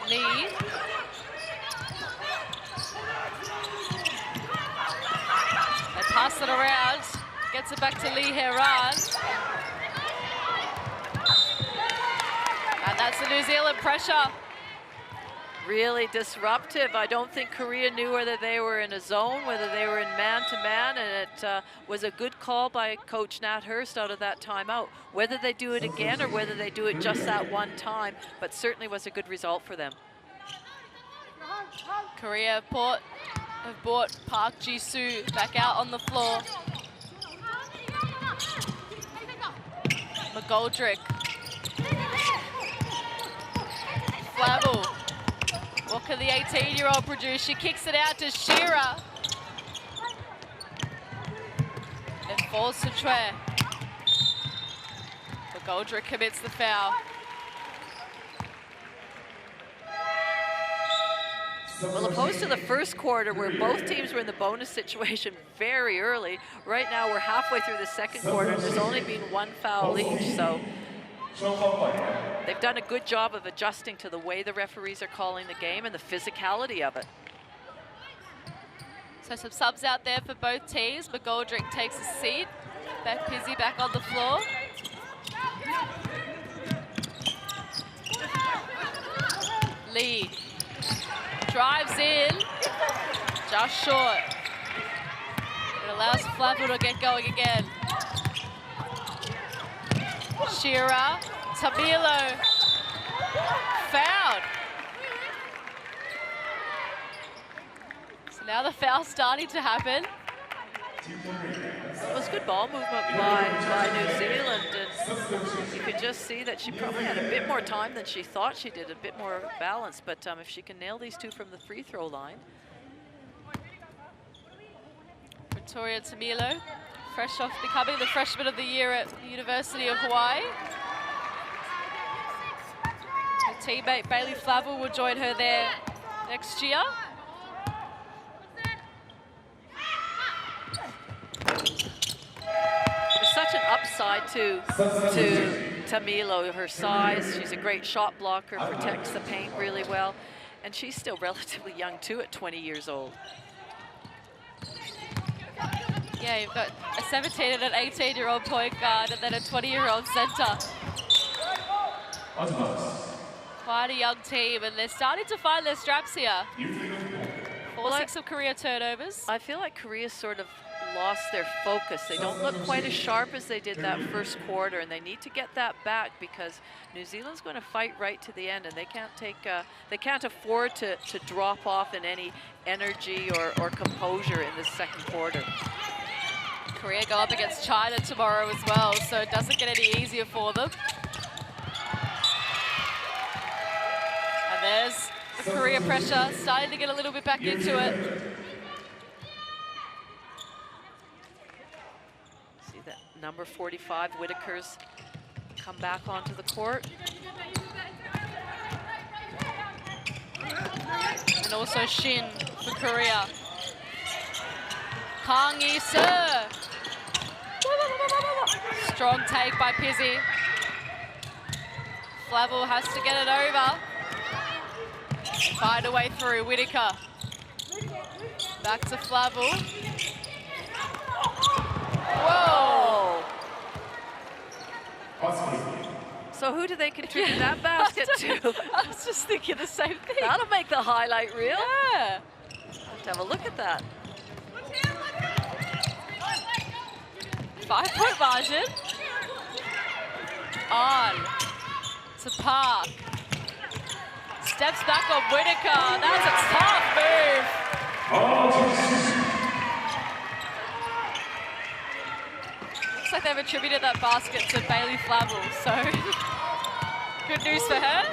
Lee. They pass it around. Gets it back to Lee Heran. And that's the New Zealand pressure. Really disruptive. I don't think Korea knew whether they were in a zone, whether they were in man-to-man, and it was a good call by Coach Nat Hurst out of that timeout. Whether they do it again or whether they do it just that one time, but certainly was a good result for them. Korea have brought Park Ji-soo back out on the floor. McGoldrick. Flavel. What can the 18-year-old produce? She kicks it out to Shearer. It falls to Chue. McGoldrick commits the foul. Well, opposed to the first quarter where both teams were in the bonus situation very early, right now we're halfway through the second quarter and there's only been one foul each, so they've done a good job of adjusting to the way the referees are calling the game and the physicality of it. So some subs out there for both teams. McGoldrick takes a seat. Pizzi back on the floor. Lee drives in, just short. It allows Flavel to get going again. Shearer Tamilo fouled. So now the foul's starting to happen. It was good ball movement by New Zealand, and you could just see that she probably had a bit more time than she thought she did, a bit more balance, but if she can nail these two from the free throw line. Victoria Tamilo, fresh off becoming the freshman of the year at the University of Hawaii. Her teammate Bailey Flavel will join her there next year. There's such an upside to Tamilo, her size. She's a great shot blocker, protects the paint really well, and she's still relatively young too at 20 years old. Yeah, you've got a 17 and an 18-year-old point guard and then a 20-year-old center. Quite a young team, and they're starting to find their straps here. 4-6 of Korea turnovers. I feel like Korea sort of lost their focus. They don't look quite as sharp as they did that first quarter, and they need to get that back because New Zealand's going to fight right to the end, and they can't afford to drop off in any energy or composure in this second quarter. Korea go up against China tomorrow as well, so it doesn't get any easier for them. And there's the Korea pressure, starting to get a little bit back into it. See that number 45, Whitaker's come back onto the court. And also Shin for Korea. Kang Yi-seo. Strong take by Pizzi. Flavel has to get it over. Find a way through, Whitaker. Back to Flavel. Whoa! So who do they contribute that basket to? I was just thinking the same thing. That'll make the highlight reel. Yeah. Let's have a look at that. 5-point margin. On to Park. Steps back on Whitaker. That was a tough move. Looks like they've attributed that basket to Bailey Flavel, so good news for her.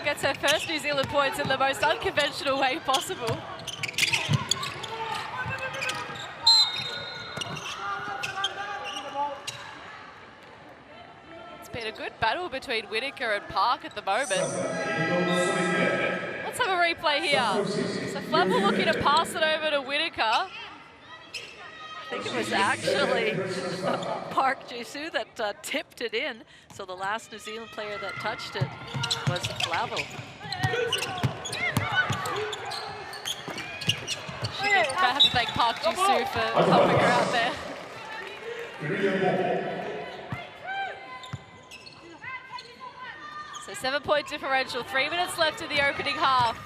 Gets her first New Zealand points in the most unconventional way possible. Been a good battle between Whitaker and Park at the moment. Let's have a replay here. So Flavel looking to pass it over to Whitaker. I think it was actually Park Ji-soo that tipped it in. So the last New Zealand player that touched it was Flavel. I have to thank Park Ji-soo for helping her out there. So 7-point differential, 3 minutes left in the opening half.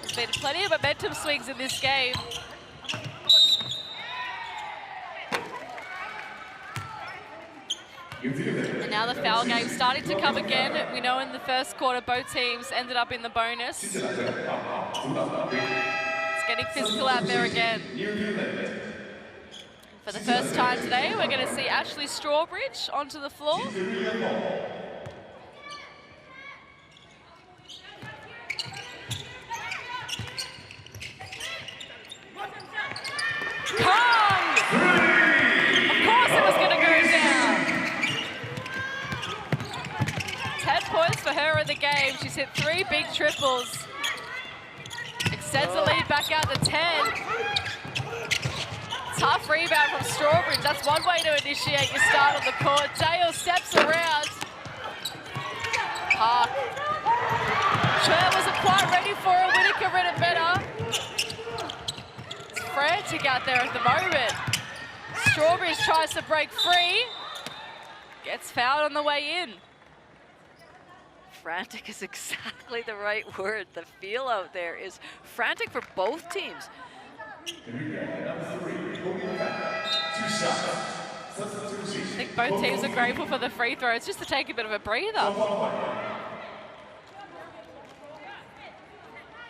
There's been plenty of momentum swings in this game. And now the foul game starting to come again. We know in the first quarter both teams ended up in the bonus. It's getting physical out there again. For the first time today, we're going to see Ashley Strawbridge onto the floor. Kang! Of course it was going to go down. 10 points for her in the game. She's hit 3 big triples. Extends the lead back out to 10. Tough rebound from Strawbridge. That's one way to initiate your start on the court. Dale steps around. Park. Cher wasn't quite ready for it. Whitaker read it better. Frantic out there at the moment. Strawbridge tries to break free. Gets fouled on the way in. Frantic is exactly the right word. The feel out there is frantic for both teams. I think both teams are grateful for the free throws just to take a bit of a breather.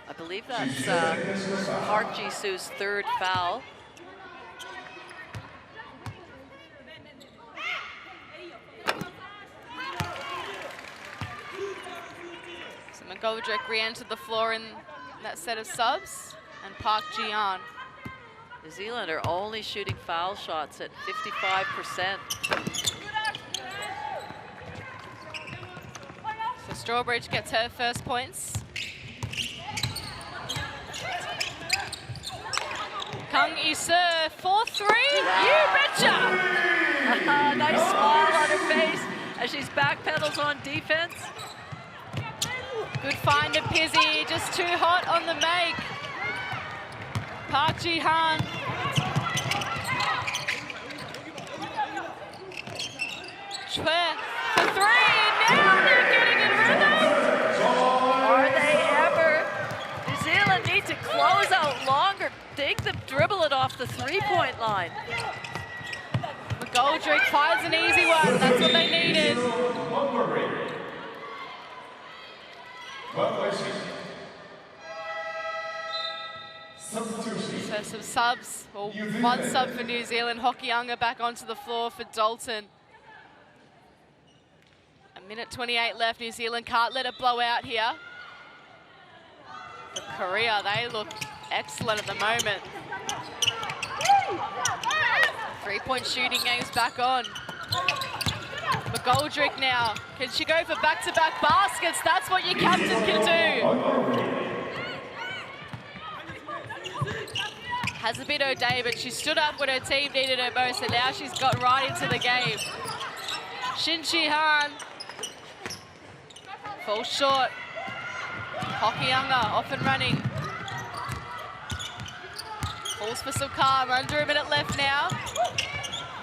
I believe that's Park Ji-soo's third foul. So McGoldrick re-entered the floor in that set of subs, and Park Ji-an. New Zealand are only shooting foul shots at 55%. So Strawbridge gets her first points. Kang Lee-soo for three. You betcha! Nice smile on her face as she's backpedals on defense. Good find of Pizzy, just too hot on the make. Park Ji-han. Chue for three. Now they're getting in rhythm. Are they ever? New Zealand need to close out longer. Take them, dribble it off the three-point line. McGoldrick finds an easy one. That's what they needed. So some subs, or one sub for New Zealand. Hokianga back onto the floor for Dalton. A minute 28 left. New Zealand can't let it blow out here. For Korea, they look excellent at the moment. Three-point shooting game's back on. McGoldrick now. Can she go for back-to-back baskets? That's what your captain can do. Has a bit O'Day, but she stood up when her team needed her most, and now she's got right into the game. Shin Chi-han falls short. Hokianga off and running. Falls for Sukam, under a minute left now.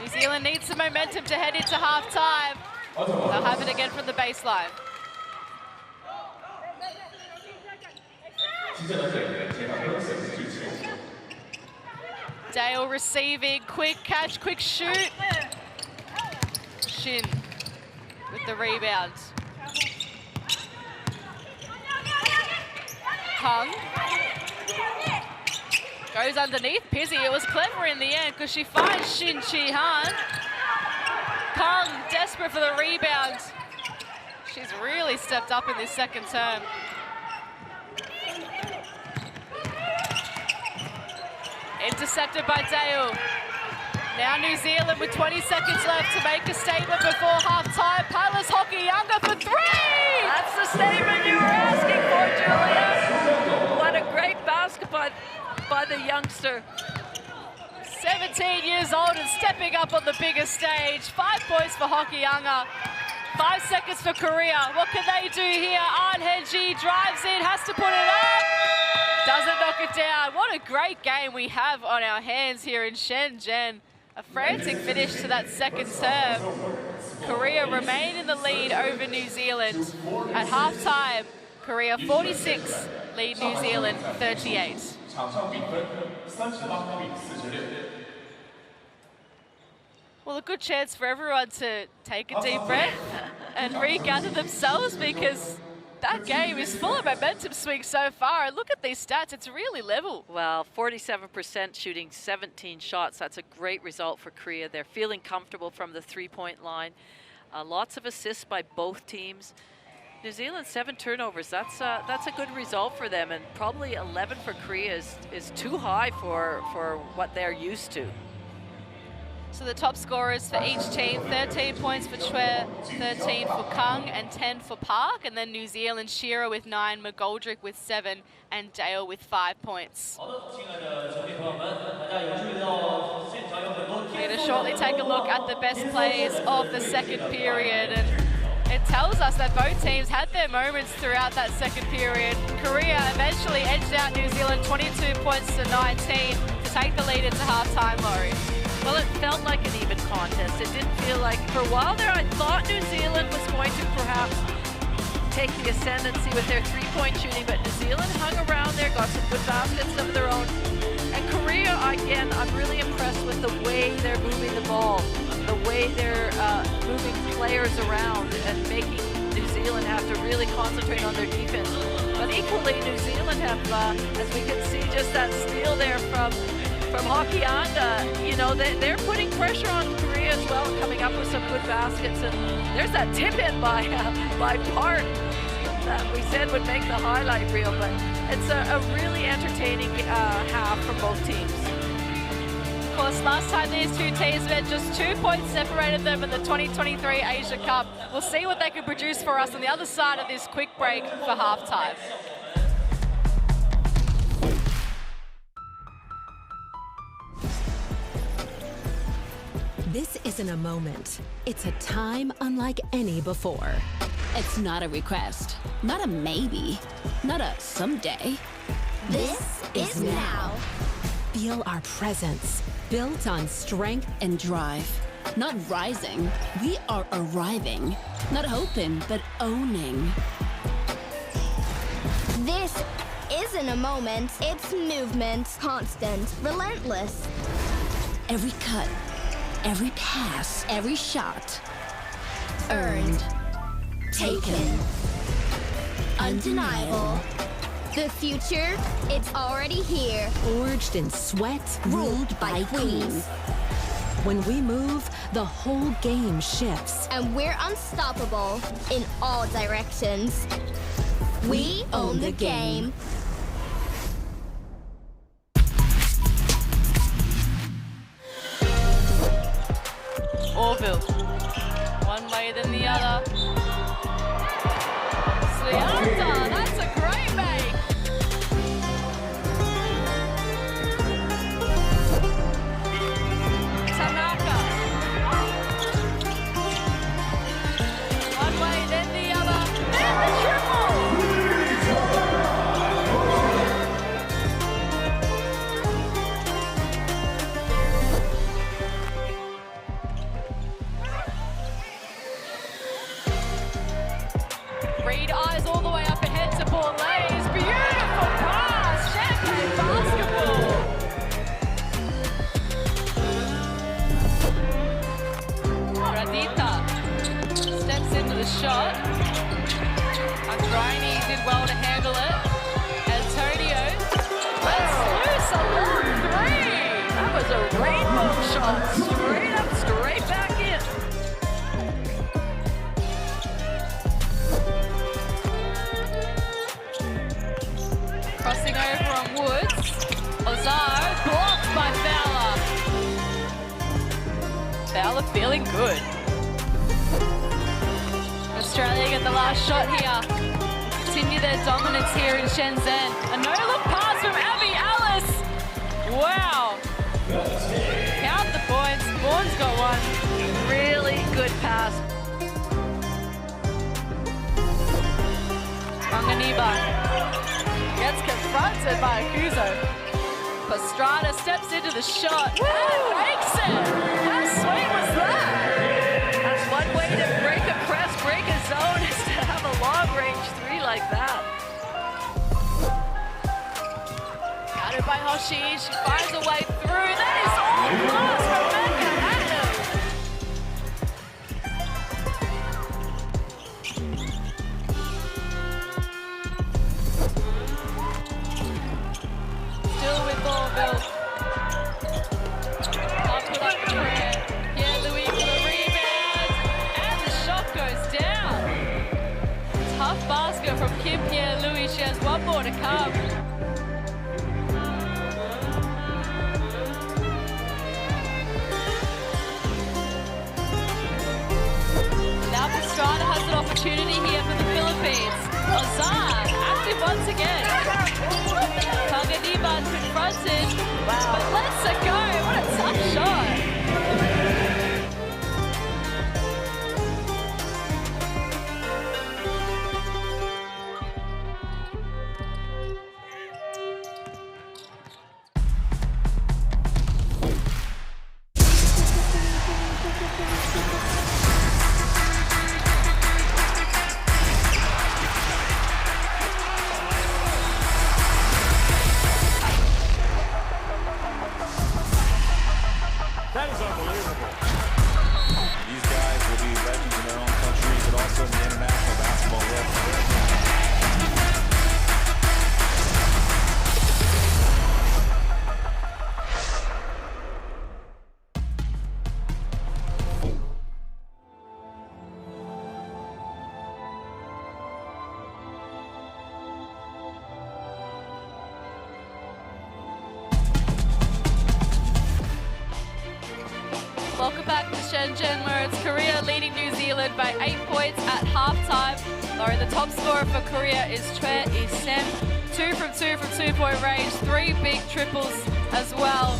New Zealand needs some momentum to head into half-time. They'll have it again from the baseline. Dale receiving, quick catch, quick shoot. Shin with the rebound. Kang goes underneath Pizzy. It was clever in the end because she finds Shin Chi-han. Kang desperate for the rebound. She's really stepped up in this second term. Intercepted by Dale. Now New Zealand with 20 seconds left to make a statement before half-time. Palace Hokianga for three! That's the statement you were asking for, Julia. What a great basket by the youngster. 17 years old and stepping up on the biggest stage. 5 points for Hokianga. 5 seconds for Korea. What can they do here? Ahn Hee-ji drives in, has to put it up. Doesn't knock it down. What a great game we have on our hands here in Shenzhen. A frantic finish to that second term. Korea remain in the lead over New Zealand. At halftime, Korea 46, lead New Zealand 38. Well, a good chance for everyone to take a deep breath and regather themselves, because that game is full of momentum swings so far. And look at these stats, it's really level. Well, 47% shooting 17 shots. That's a great result for Korea. They're feeling comfortable from the three-point line. Lots of assists by both teams. New Zealand 7 turnovers. That's a good result for them, and probably 11 for Korea is too high for what they're used to. So the top scorers for each team, 13 points for Chue, 13 for Kang, and 10 for Park. And then New Zealand, Shearer with 9, McGoldrick with 7, and Dale with 5 points. We're going to shortly take a look at the best plays of the second period. And it tells us that both teams had their moments throughout that second period. Korea eventually edged out New Zealand 22 points to 19 to take the lead into halftime, Laurie. Well, it felt like an even contest. It didn't feel like, for a while there, I thought New Zealand was going to perhaps take the ascendancy with their three-point shooting, but New Zealand hung around there, got some good baskets of their own. And Korea, again, I'm really impressed with the way they're moving the ball, the way they're moving players around and making New Zealand have to really concentrate on their defense. But equally, New Zealand have, as we can see, just that steal there from Hokianga. You know, they're putting pressure on Korea as well, coming up with some good baskets. And there's that tip-in by Park that we said would make the highlight reel. But it's a really entertaining half from both teams. Of course, last time these two teams met, just 2 points separated them in the 2023 Asia Cup. We'll see what they can produce for us on the other side of this quick break for halftime. This isn't a moment. It's a time unlike any before. It's not a request, not a maybe, not a someday. This is now. Feel our presence, built on strength And drive, not rising. We are arriving, not hoping, but owning. This isn't a moment, it's movement. Constant, relentless. Every cut, every pass, every shot. Earned. Taken. Undeniable. The future, it's already here. forged in sweat, Ruled by queens. When we move, the whole game shifts. And we're unstoppable in all directions. We own the game. Orville, one way than the other. Slianta, that's a great make. Tanaka, one way then the other, and the triple. Reed eyes all the way up ahead to Borlase. Beautiful pass. Champagne basketball. Radita steps into the shot. Andraini did well to handle it. Antonio lets loose a long three. That was a rainbow shot, straight up, straight back in. Crossing over on Woods. Ozar blocked by Fowler. Fowler feeling good. Australia get the last shot here. Continue their dominance here in Shenzhen. A no-look pass from Abby Alice. Wow. Count the points. Vaughan's got one. Really good pass. Manganiba gets confronted by Akuzo. Pastrana steps into the shot and makes it. How sweet was that? That's one way to break a press, break a zone, is to have a long-range three like that. Countered by Hoshi, she finds a way through. That is all class from Becca Adams. Still with Orville. Up with up Grant. Yeah, Louis for the rebound. And the shot goes down. Tough basket from Kim Pierre Louis. She has one more to come. Now Pastrana has an opportunity here for the Philippines. Ozar, active once again. Tanganiba confronted, but lets it go. What a tough shot. That is unbelievable. also in the international basketball list. Welcome back to Shenzhen, where it's Korea leading New Zealand by 8 points at halftime. Laurie, the top scorer for Korea is Choi Is-sem, 2 from 2 from 2-point range, 3 big triples as well.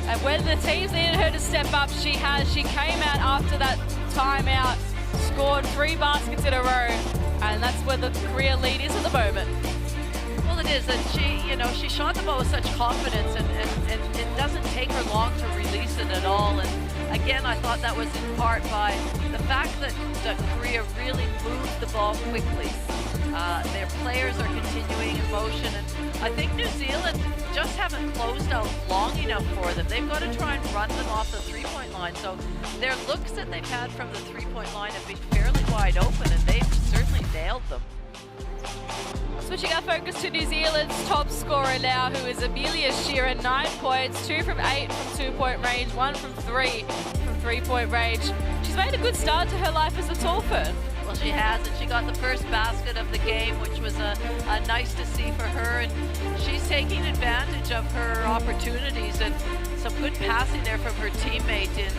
And when the teams needed her to step up, she has. She came out after that timeout, scored 3 baskets in a row, and that's where the Korea lead is at the moment. Well, it is, and she shot the ball with such confidence, and it doesn't take her long to release it at all. And again, I thought that was in part by the fact that Korea really moved the ball quickly. Their players are continuing in motion, and I think New Zealand just haven't closed out long enough for them. They've got to try and run them off the three-point line. So their looks that they've had from the three-point line have been fairly wide open, and they've certainly nailed them. Switching our focus to New Zealand's top scorer now, who is Amelia Shearer, 9 points, 2 from 8 from 2-point range, 1 from 3 from 3-point range. She's made a good start to her life as a tall firm. Well, she has, and she got the first basket of the game, which was a nice to see for her. And she's taking advantage of her opportunities, and some good passing there from her teammate in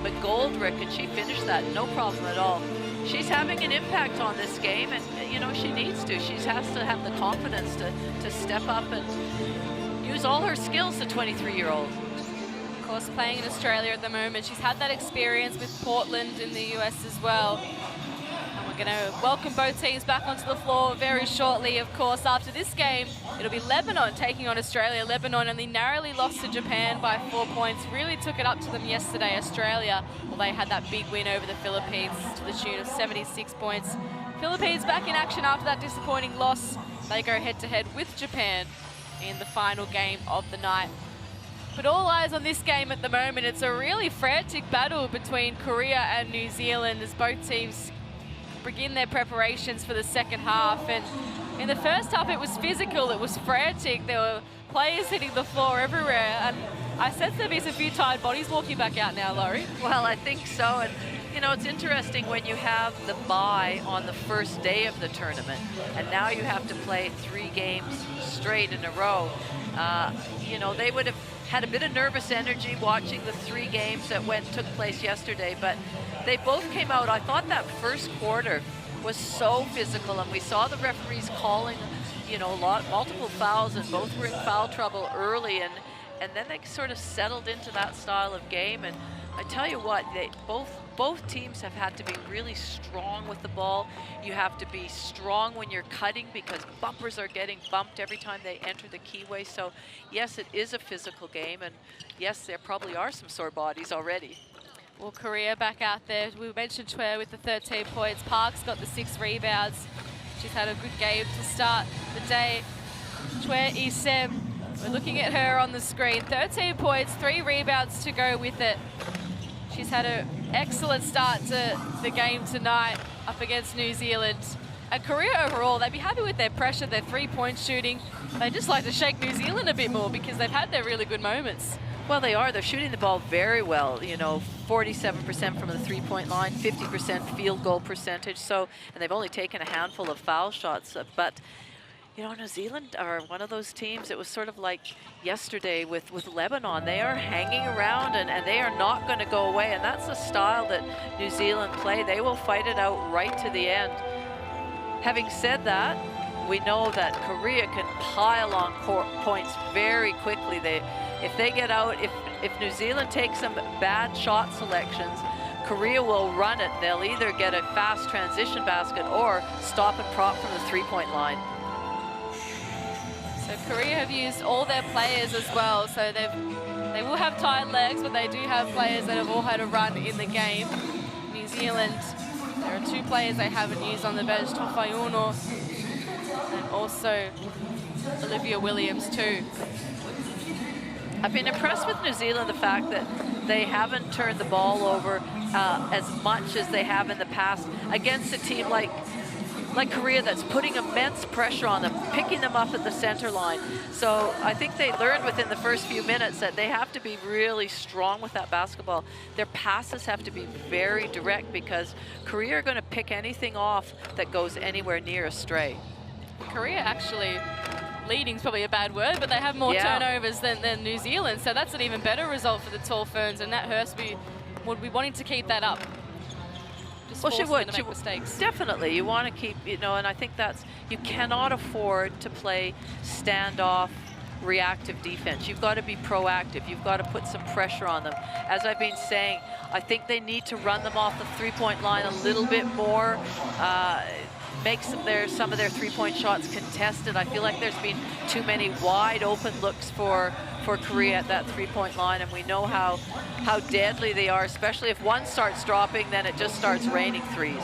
McGoldrick, and she finished that no problem at all. She's having an impact on this game, and she needs to. She has to have the confidence to step up and use all her skills, the 23-year-old. Of course, playing in Australia at the moment. She's had that experience with Portland in the US as well. And we're going to welcome both teams back onto the floor very shortly. Of course, after this game, it'll be Lebanon taking on Australia. Lebanon only narrowly lost to Japan by 4 points. Really took it up to them yesterday, Australia. Well, they had that big win over the Philippines to the tune of 76 points. Philippines back in action after that disappointing loss. They go head-to-head with Japan in the final game of the night. But all eyes on this game at the moment. It's a really frantic battle between Korea and New Zealand as both teams begin their preparations for the second half. And in the first half, it was physical, it was frantic. There were players hitting the floor everywhere. And I sense there'll be some few tired bodies walking back out now, Laurie. Well, I think so. And it's interesting when you have the bye on the first day of the tournament, and now you have to play 3 games straight in a row. They would have had a bit of nervous energy watching the 3 games that took place yesterday, but they both came out. I thought that first quarter was so physical, and we saw the referees calling, multiple fouls, and both were in foul trouble early, and then they sort of settled into that style of game. And I tell you what, both teams have had to be really strong with the ball. You have to be strong when you're cutting, because bumpers are getting bumped every time they enter the keyway. So yes, it is a physical game, and yes, there probably are some sore bodies already. Well, Korea back out there. We mentioned Choi with the 13 points. Park's got the 6 rebounds. She's had a good game to start the day. Choi Is-sem, we're looking at her on the screen. 13 points, 3 rebounds to go with it. She's had an excellent start to the game tonight up against New Zealand. And Korea overall, they'd be happy with their pressure, their 3-point shooting. They just like to shake New Zealand a bit more because they've had their really good moments. Well, they are. They're shooting the ball very well. 47% from the 3-point line, 50% field goal percentage. So, and they've only taken a handful of foul shots. But New Zealand are one of those teams. It was sort of like yesterday with Lebanon. They are hanging around, and they are not going to go away. And that's the style that New Zealand play. They will fight it out right to the end. Having said that, we know that Korea can pile on points very quickly. If they get out, if New Zealand takes some bad shot selections, Korea will run it. They'll either get a fast transition basket or stop and prop from the 3-point line. So Korea have used all their players as well. So they will have tired legs, but they do have players that have all had a run in the game. New Zealand, there are 2 players they haven't used on the bench, Tofayuno and also Olivia Williams too. I've been impressed with New Zealand, the fact that they haven't turned the ball over as much as they have in the past against a team like Korea that's putting immense pressure on them, picking them up at the center line. So I think they learned within the first few minutes that they have to be really strong with that basketball. Their passes have to be very direct because Korea are going to pick anything off that goes anywhere near a stray. Korea actually leading is probably a bad word, but they have more turnovers than New Zealand, so that's an even better result for the Tall Ferns, and Nat Hurst would be wanting to keep that up. Well, she would. Make mistakes. Definitely. You want to keep, you know, and I think that's, you cannot afford to play standoff, reactive defense. You've got to be proactive. You've got to put some pressure on them. As I've been saying, I think they need to run them off the three-point line a little bit more. Make some of their three-point shots contested. I feel like there's been too many wide open looks for Korea at that three-point line, and we know how deadly they are, especially if one starts dropping, then it just starts raining threes.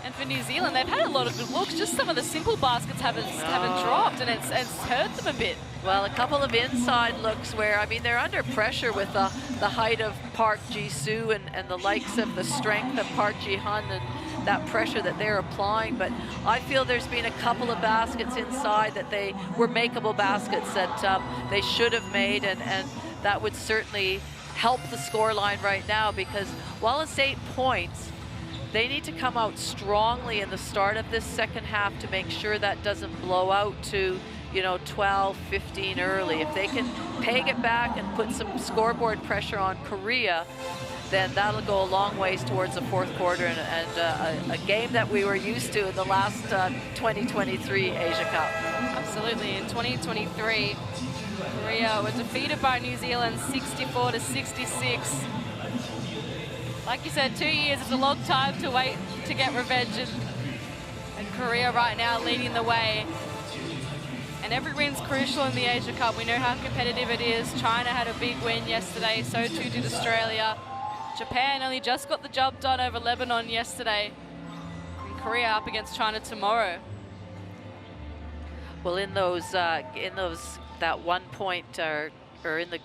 And for New Zealand, they've had a lot of good looks, just some of the simple baskets haven't dropped, and it's hurt them a bit. Well, a couple of inside looks where, I mean, they're under pressure with the height of Park Ji-soo and the likes of the strength of Park Ji-hun and that pressure that they're applying. But I feel there's been a couple of baskets inside that they were makeable baskets that they should have made, and that would certainly help the scoreline right now, because while it's 8 points, they need to come out strongly in the start of this second half to make sure that doesn't blow out to, you know, 12, 15 early. If they can peg it back and put some scoreboard pressure on Korea, then that'll go a long ways towards the fourth quarter and a game that we were used to in the last 2023 Asia Cup. Absolutely. In 2023, Korea were defeated by New Zealand 64-66. Like you said, 2 years is a long time to wait to get revenge, and Korea right now leading the way. And every win's crucial in the Asia Cup. We know how competitive it is. China had a big win yesterday, so too did Australia. Japan only just got the job done over Lebanon yesterday. And Korea up against China tomorrow. Well, in that 1 point, or in the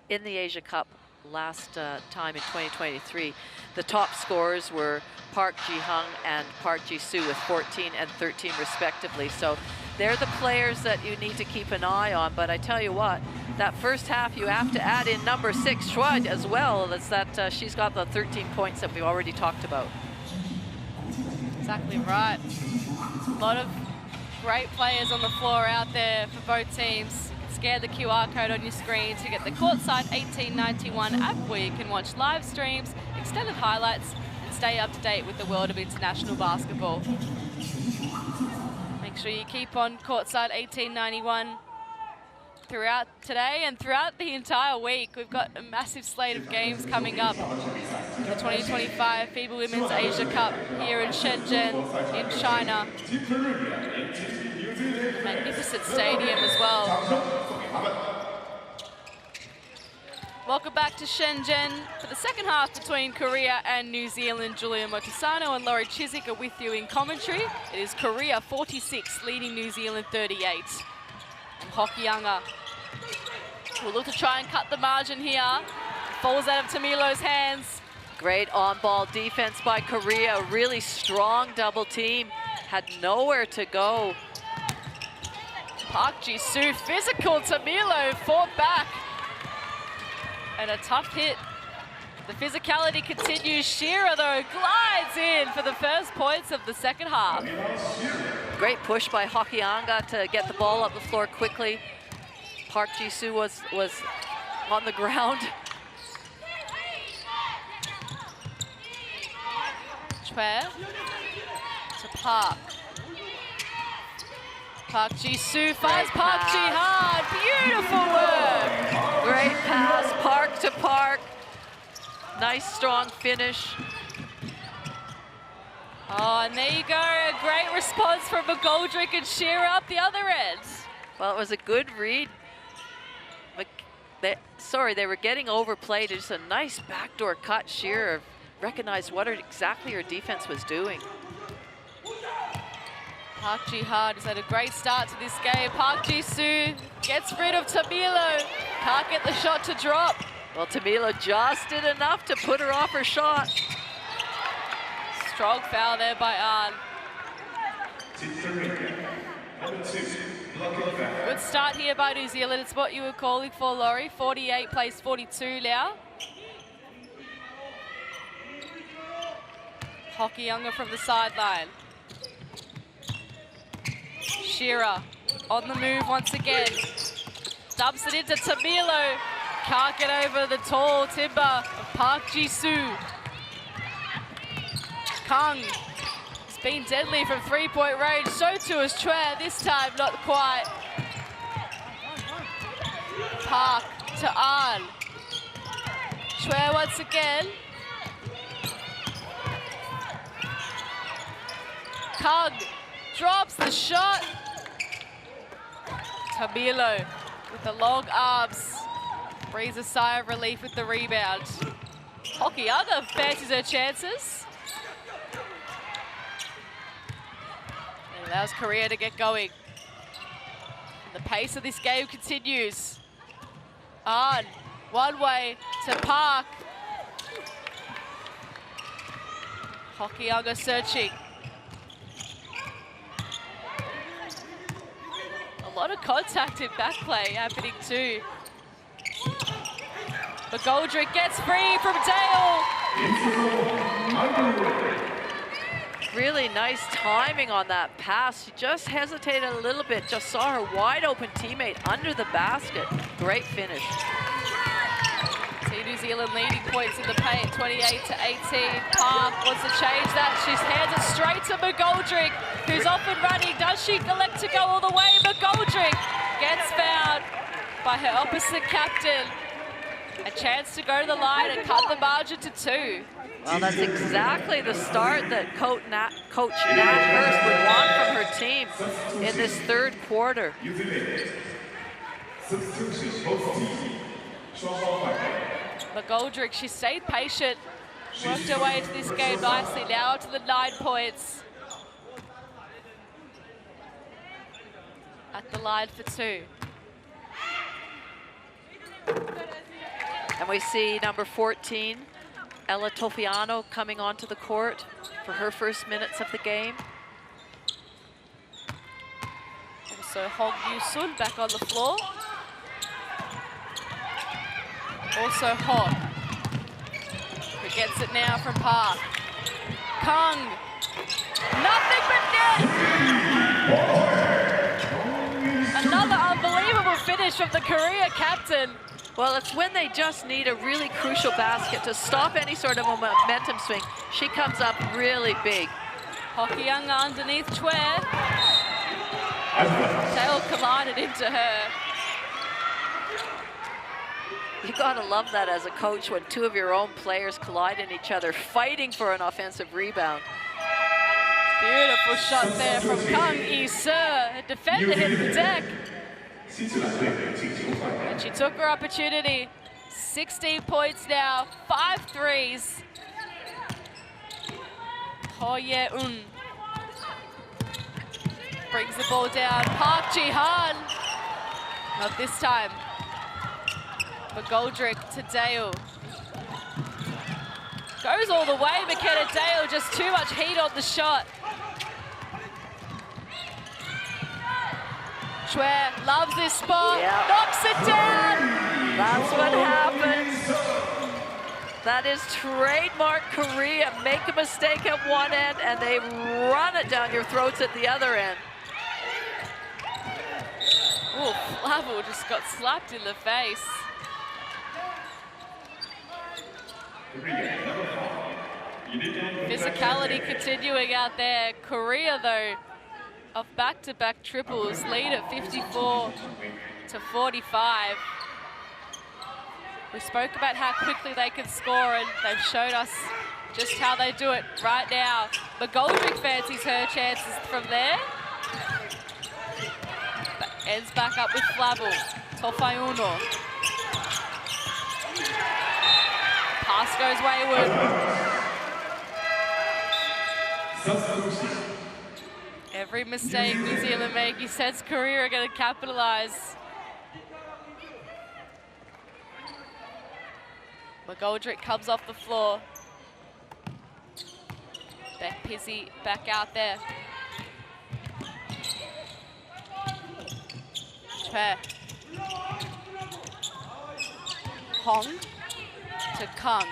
in the Asia Cup last time in 2023, the top scorers were Park Ji-hung and Park Ji-soo with 14 and 13 respectively. So they're the players that you need to keep an eye on. But I tell you what, that first half you have to add in number 6 Chua as well. That's that she's got the 13 points that we already talked about. Exactly right. A lot of great players on the floor out there for both teams. Scan the QR code on your screen to get the Courtside 1891 app, where you can watch live streams, extended highlights, and stay up to date with the world of international basketball. Make sure you keep on Courtside 1891 throughout today and throughout the entire week. We've got a massive slate of games coming up. The 2025 FIBA Women's Asia Cup here in Shenzhen in China. A magnificent stadium as well. Welcome back to Shenzhen for the second half between Korea and New Zealand. Julia Montesano and Laurie Chiswick are with you in commentary. It is Korea 46 leading New Zealand 38. And Hokianga will look to try and cut the margin here. Falls out of Tamilo's hands. Great on-ball defense by Korea. A really strong double team. Had nowhere to go. Park Ji-soo, physical. Tamilo fought back. And a tough hit. The physicality continues. Shearer, though, glides in for the first points of the second half. Great push by Hokianga to get the ball up the floor quickly. Park Ji-soo was on the ground. Chue to Park. Park Ji-soo finds Park Ji-han. Beautiful work. Great pass, Park to Park. Nice strong finish. Oh, and there you go. A great response from McGoldrick and Shearer up the other end. Well, it was a good read. They were getting overplayed. Just a nice backdoor cut. Shearer recognized what exactly her defense was doing. Park Ji-han has had a great start to this game. Park Ji-soo gets rid of Tamilo. Can't get the shot to drop. Well, Tamilo just did enough to put her off her shot. Strong foul there by Ahn. Good start here by New Zealand. It's what you were calling for, Laurie. 48 plays 42 now. Hokianga from the sideline. Shearer on the move once again. Dumps it into Tamilo. Can't get over the tall timber of Park Ji-soo. Kang has been deadly from three-point range. So too is Chue. This time not quite. Park to Ahn. Chue once again. Kang drops the shot. Tamilo with the long arms breathes a sigh of relief with the rebound. Hokianga fancies her chances. It allows Korea to get going. And the pace of this game continues. Ahn, one way to Park. Hokianga searching. A lot of contact in back play happening too. McGoldrick gets free from Dale. Really nice timing on that pass. She just hesitated a little bit, just saw her wide open teammate under the basket. Great finish. See New Zealand leading points in the paint, 28-18. Park wants to change that. She hands it straight to McGoldrick, who's off and running. Does she elect to go all the way? McGoldrick gets fouled by her opposite captain. A chance to go to the line and cut the margin to 2. Well, that's exactly the start that Coach Nat Hurst would want from her team in this third quarter. McGoldrick, she stayed patient, worked her way into this game nicely. Now to the 9 points. At the line for 2. And we see number 14, Ella Tofiano, coming onto the court for her first minutes of the game. Also Hong Yu-sun back on the floor. Also Ho, who gets it now from Park. Kang, nothing but net! Another unbelievable finish from the Korea captain. Well, it's when they just need a really crucial basket to stop any sort of a momentum swing. She comes up really big. Hokianga underneath Chue. Tail collided into her. You gotta love that as a coach when two of your own players collide in each other, fighting for an offensive rebound. Beautiful shot there from Kang Yi-seo. A defender hit the deck. And she took her opportunity. 16 points now, 5 threes. Ho Ye-eun brings the ball down. Park Ji-han. Not this time. McGoldrick to Dale. Goes all the way, McKenna Dale, just too much heat on the shot. Chue loves this spot, knocks it down. That's what happens. That is trademark Korea. Make a mistake at one end and they run it down your throats at the other end. Ooh, Flavel just got slapped in the face. Physicality continuing out there. Korea, though, of back-to-back triples, lead at 54-45. We spoke about how quickly they can score, and they've showed us just how they do it right now. McGoldrick fancies her chances from there. Ends back up with Flavel. Tofayuno. Pass goes wayward. Every mistake New Zealand make, he says Korea are going to capitalize. McGoldrick comes off the floor. Beck Pizzi back out there. Chue. Hong to Kung.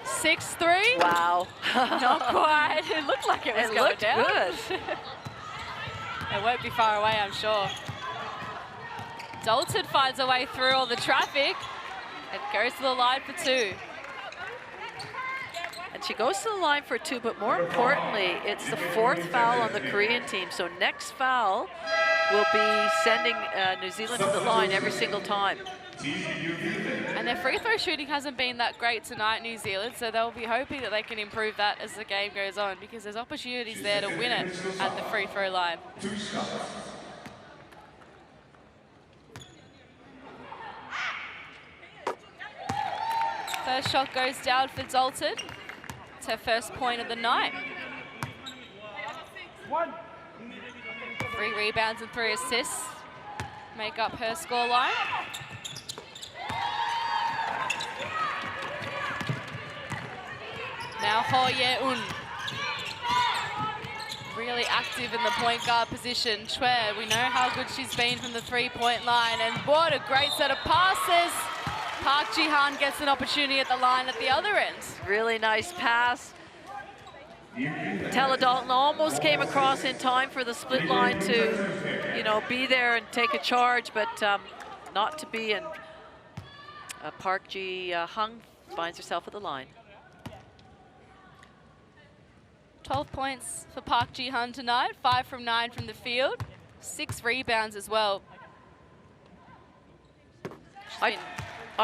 6-3. Wow. Not quite. It looked like it was going looked down. good. It won't be far away, I'm sure. Dalton finds a way through all the traffic and goes to the line for 2. And she goes to the line for 2, but more importantly, it's the 4th foul on the Korean team. So next foul will be sending New Zealand to the line every single time. And their free throw shooting hasn't been that great tonight, New Zealand, so they'll be hoping that they can improve that as the game goes on, because there's opportunities there to win it at the free throw line. First shot goes down for Dalton. It's her first point of the night. 3 rebounds and 3 assists make up her scoreline. Now Ho Ye-un, really active in the point guard position. Chue, we know how good she's been from the 3-point line, and what a great set of passes. Park Ji-han gets an opportunity at the line at the other end. Really nice pass. Tella Dalton almost came across in time for the split line to, you know, be there and take a charge, but not to be. And Park Ji-hung finds herself at the line. 12 points for Park Ji-han tonight, 5 from 9 from the field, 6 rebounds as well. I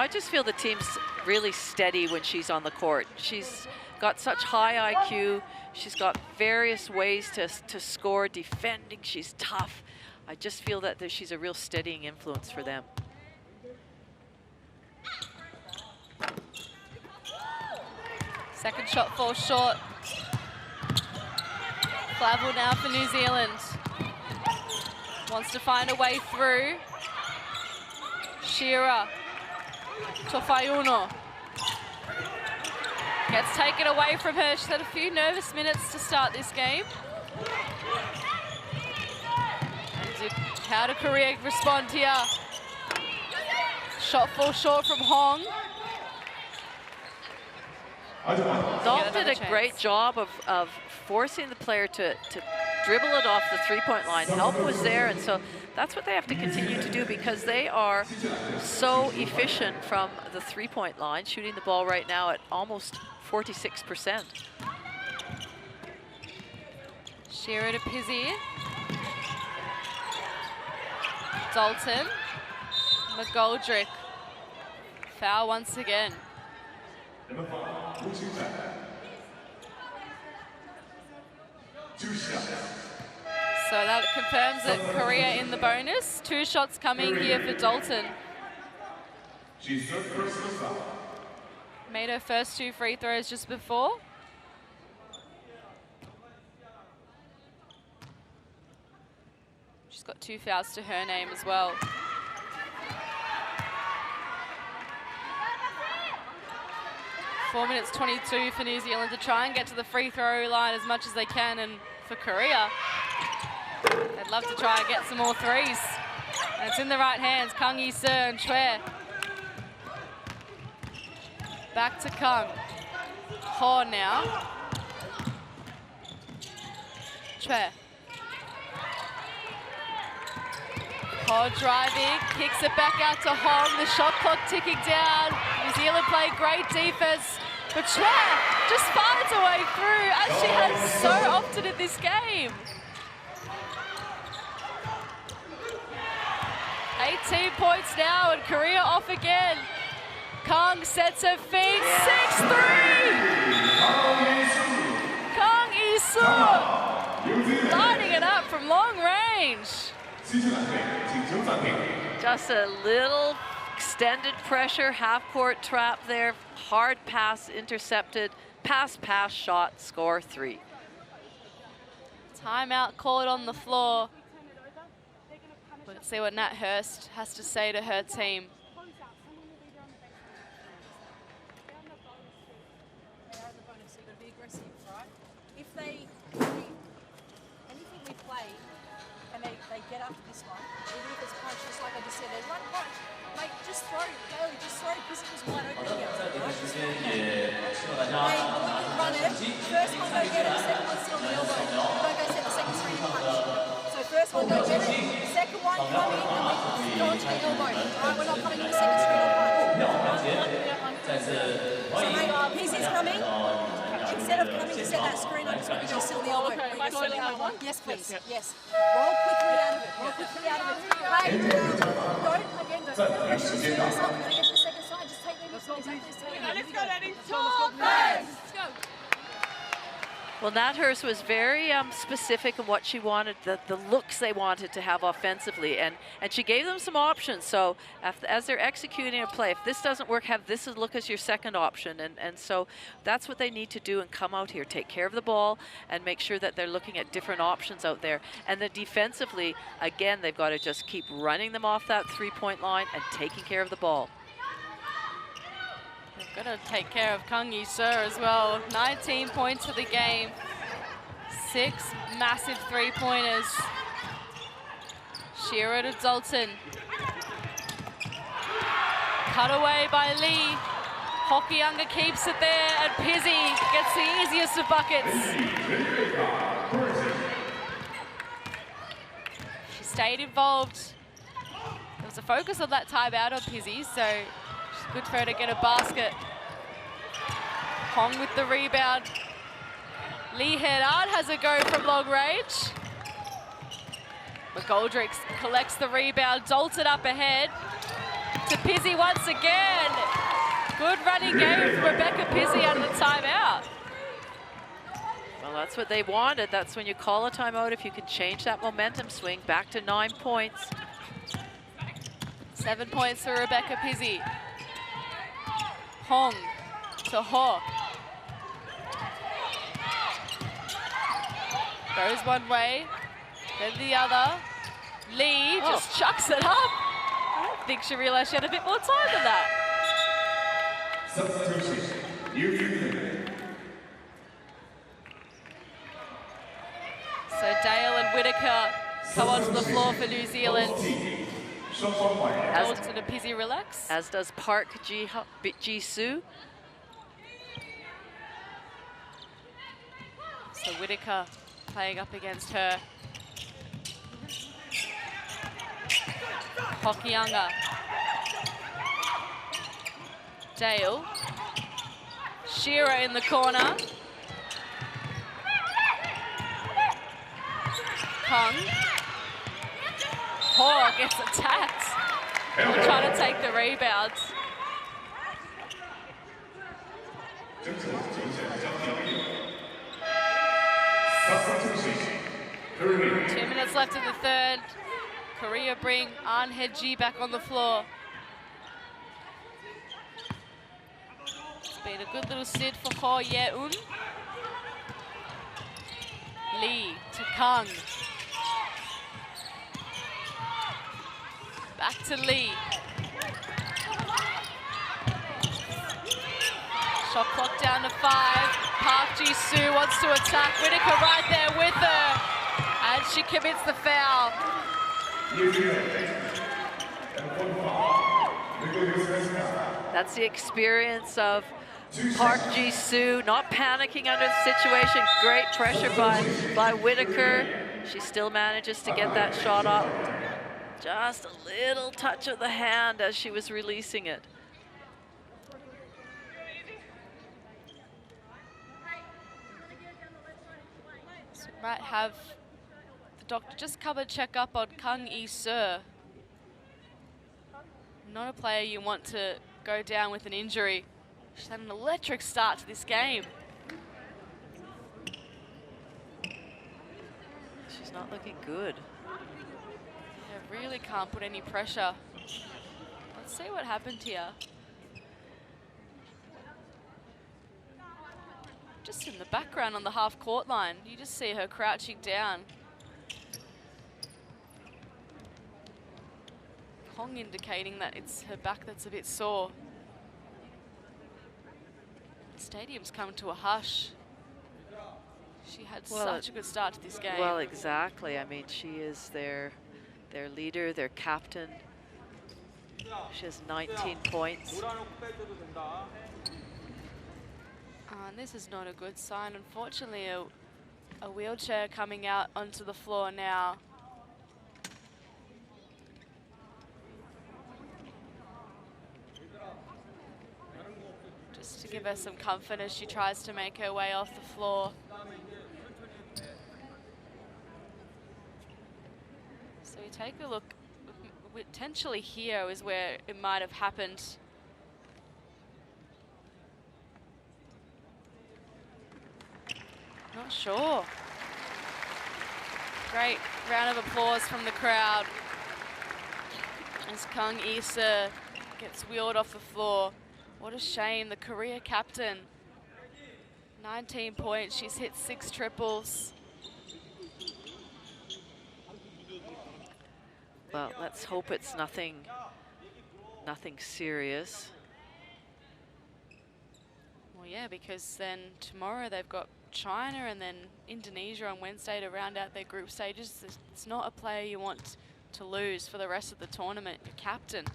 just feel the team's really steady when she's on the court. She's got such high IQ. She's got various ways to score, defending. She's tough. I just feel that she's a real steadying influence for them. Second shot falls short. Flavel now for New Zealand. Wants to find a way through. Shearer. Tofayuno. Gets taken away from her. She's had a few nervous minutes to start this game. How do Korea respond here? Shot falls short from Hong. Dalton did a great job of forcing the player to dribble it off the 3-point line. Help was there, and so that's what they have to continue to do, because they are so efficient from the 3-point line, shooting the ball right now at almost 46%. Shearer to Pizzi. Dalton. McGoldrick. Foul once again. So that confirms that Korea in the bonus. 2 shots coming here for Dalton. Made her first 2 free throws just before. She's got 2 fouls to her name as well. Four minutes 22 for New Zealand to try and get to the free throw line as much as they can, and for Korea, they'd love to try and get some more threes. And it's in the right hands, Kang Yi-seo and Chue. Back to Kang. Ho now. Chue. Ho driving, kicks it back out to Hong. The shot clock ticking down. New Zealand played great defense, but Chue just finds a way through, as she has so often in this game. 18 points now, and Korea off again. Kang sets her feet, 6-3! Kang Yi-seo lining it up from long range. Just a little extended pressure, half-court trap there, hard pass intercepted, pass shot, score 3. Timeout called on the floor. Let's see what Nat Hurst has to say to her team. If they anything we play and they get up to this one, even if it's punch, just like I just said, there's one punch, mate, just throw, Bailey, just throw, because it was wide open again. They run it, first one go get it, second one still on the elbow. Don't go set the second screen punch. So first one go get it, second one come in and we go onto the elbow. Alright, we're not coming to the second screen or punch. So mate, PC's coming. Instead of coming to set that screen, I'm just going to go sit on the elbow. Okay, am I going out one? Yes, please. Yes. Roll quickly out of it. Roll quickly out of it. Hey, don't pressure the screen or something. When I get to the second side, just take them. Exactly as take them. Let's go, Daddy. Let's go. Well, Nat Hurst was very specific in what she wanted, the looks they wanted to have offensively, and she gave them some options. So as they're executing a play, if this doesn't work, have this look as your second option. And so that's what they need to do and come out here, take care of the ball and make sure that they're looking at different options out there. And then defensively, again, they've got to just keep running them off that three-point line and taking care of the ball. They've got to take care of Kang Yi-seo as well. 19 points for the game. 6 massive three-pointers. Shearer to Dalton. Cut away by Lee. Hokianga keeps it there, and Pizzi gets the easiest of buckets. She stayed involved. There was a focus on that timeout on Pizzi, so good for her to get a basket. Hong with the rebound. Lee Haddad has a go from long range. McGoldrick collects the rebound, Dalton up ahead to Pizzi once again. Good running game from Rebecca Pizzi out of the timeout. Well, that's what they wanted. That's when you call a timeout, if you can change that momentum swing back to 9 points. 7 points for Rebecca Pizzi. Hong to Ho. Goes one way, then the other. Lee just chucks it up. I don't think she realized she had a bit more time than that. Substitution. So Dale and Whitaker come onto the floor for New Zealand. Dalton and Pizzi relax. As does Park Ji-soo. So Whitaker playing up against her. Hokianga. Dale. Shearer in the corner. Kong. Ho gets attacked. We're trying to take the rebounds. Substitution. 2 minutes left in the third. Korea bring An Hye-ji back on the floor. It's been a good little sit for Ho Ye-un. Lee to Kang. Back to Lee. Shot clock down to 5. Park Ji-soo wants to attack. Whitaker right there with her. And she commits the foul. That's the experience of Park Ji-soo, not panicking under the situation. Great pressure by Whitaker. She still manages to get that shot up. Just a little touch of the hand as she was releasing it. So we might have the doctor just come and check up on Kang Yi-seo. Not a player you want to go down with an injury. She's had an electric start to this game. She's not looking good. Yeah, really can't put any pressure. Let's see what happened here. just in the background on the half-court line. You just see her crouching down. Hong indicating that it's her back that's a bit sore. The stadium's come to a hush. She had such a good start to this game. Well, exactly. I mean, she is their leader, their captain. She has 19 points. And this is not a good sign. Unfortunately, a wheelchair coming out onto the floor now. Just to give her some comfort as she tries to make her way off the floor. So you take a look, potentially here is where it might have happened. Not sure. Great round of applause from the crowd as Kang Isa gets wheeled off the floor. What a shame, the career captain. 19 points, she's hit 6 triples. Well, let's hope it's nothing serious. Well, yeah, because then tomorrow they've got China and then Indonesia on Wednesday to round out their group stages. It's not a player you want to lose for the rest of the tournament, your captain.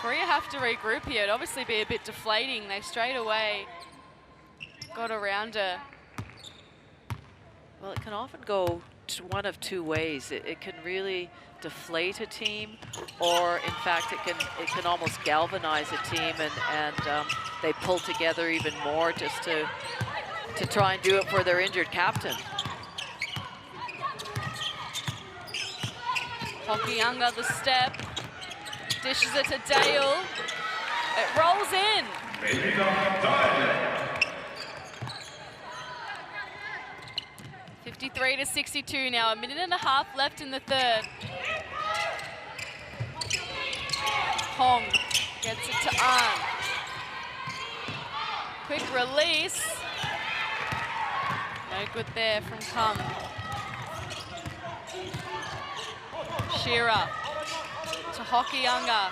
Korea have to regroup here. It'd obviously be a bit deflating. They straight away got around her. Well, it can often go one of two ways. It can really deflate a team, or in fact, it can almost galvanize a team, and they pull together even more just to try and do it for their injured captain. Hokianga the step, dishes it to Dale. It rolls in. 53-62 now, a minute and a half left in the third. Hong gets it to An. Quick release. No good there from Kang. Shearer to Hokianga.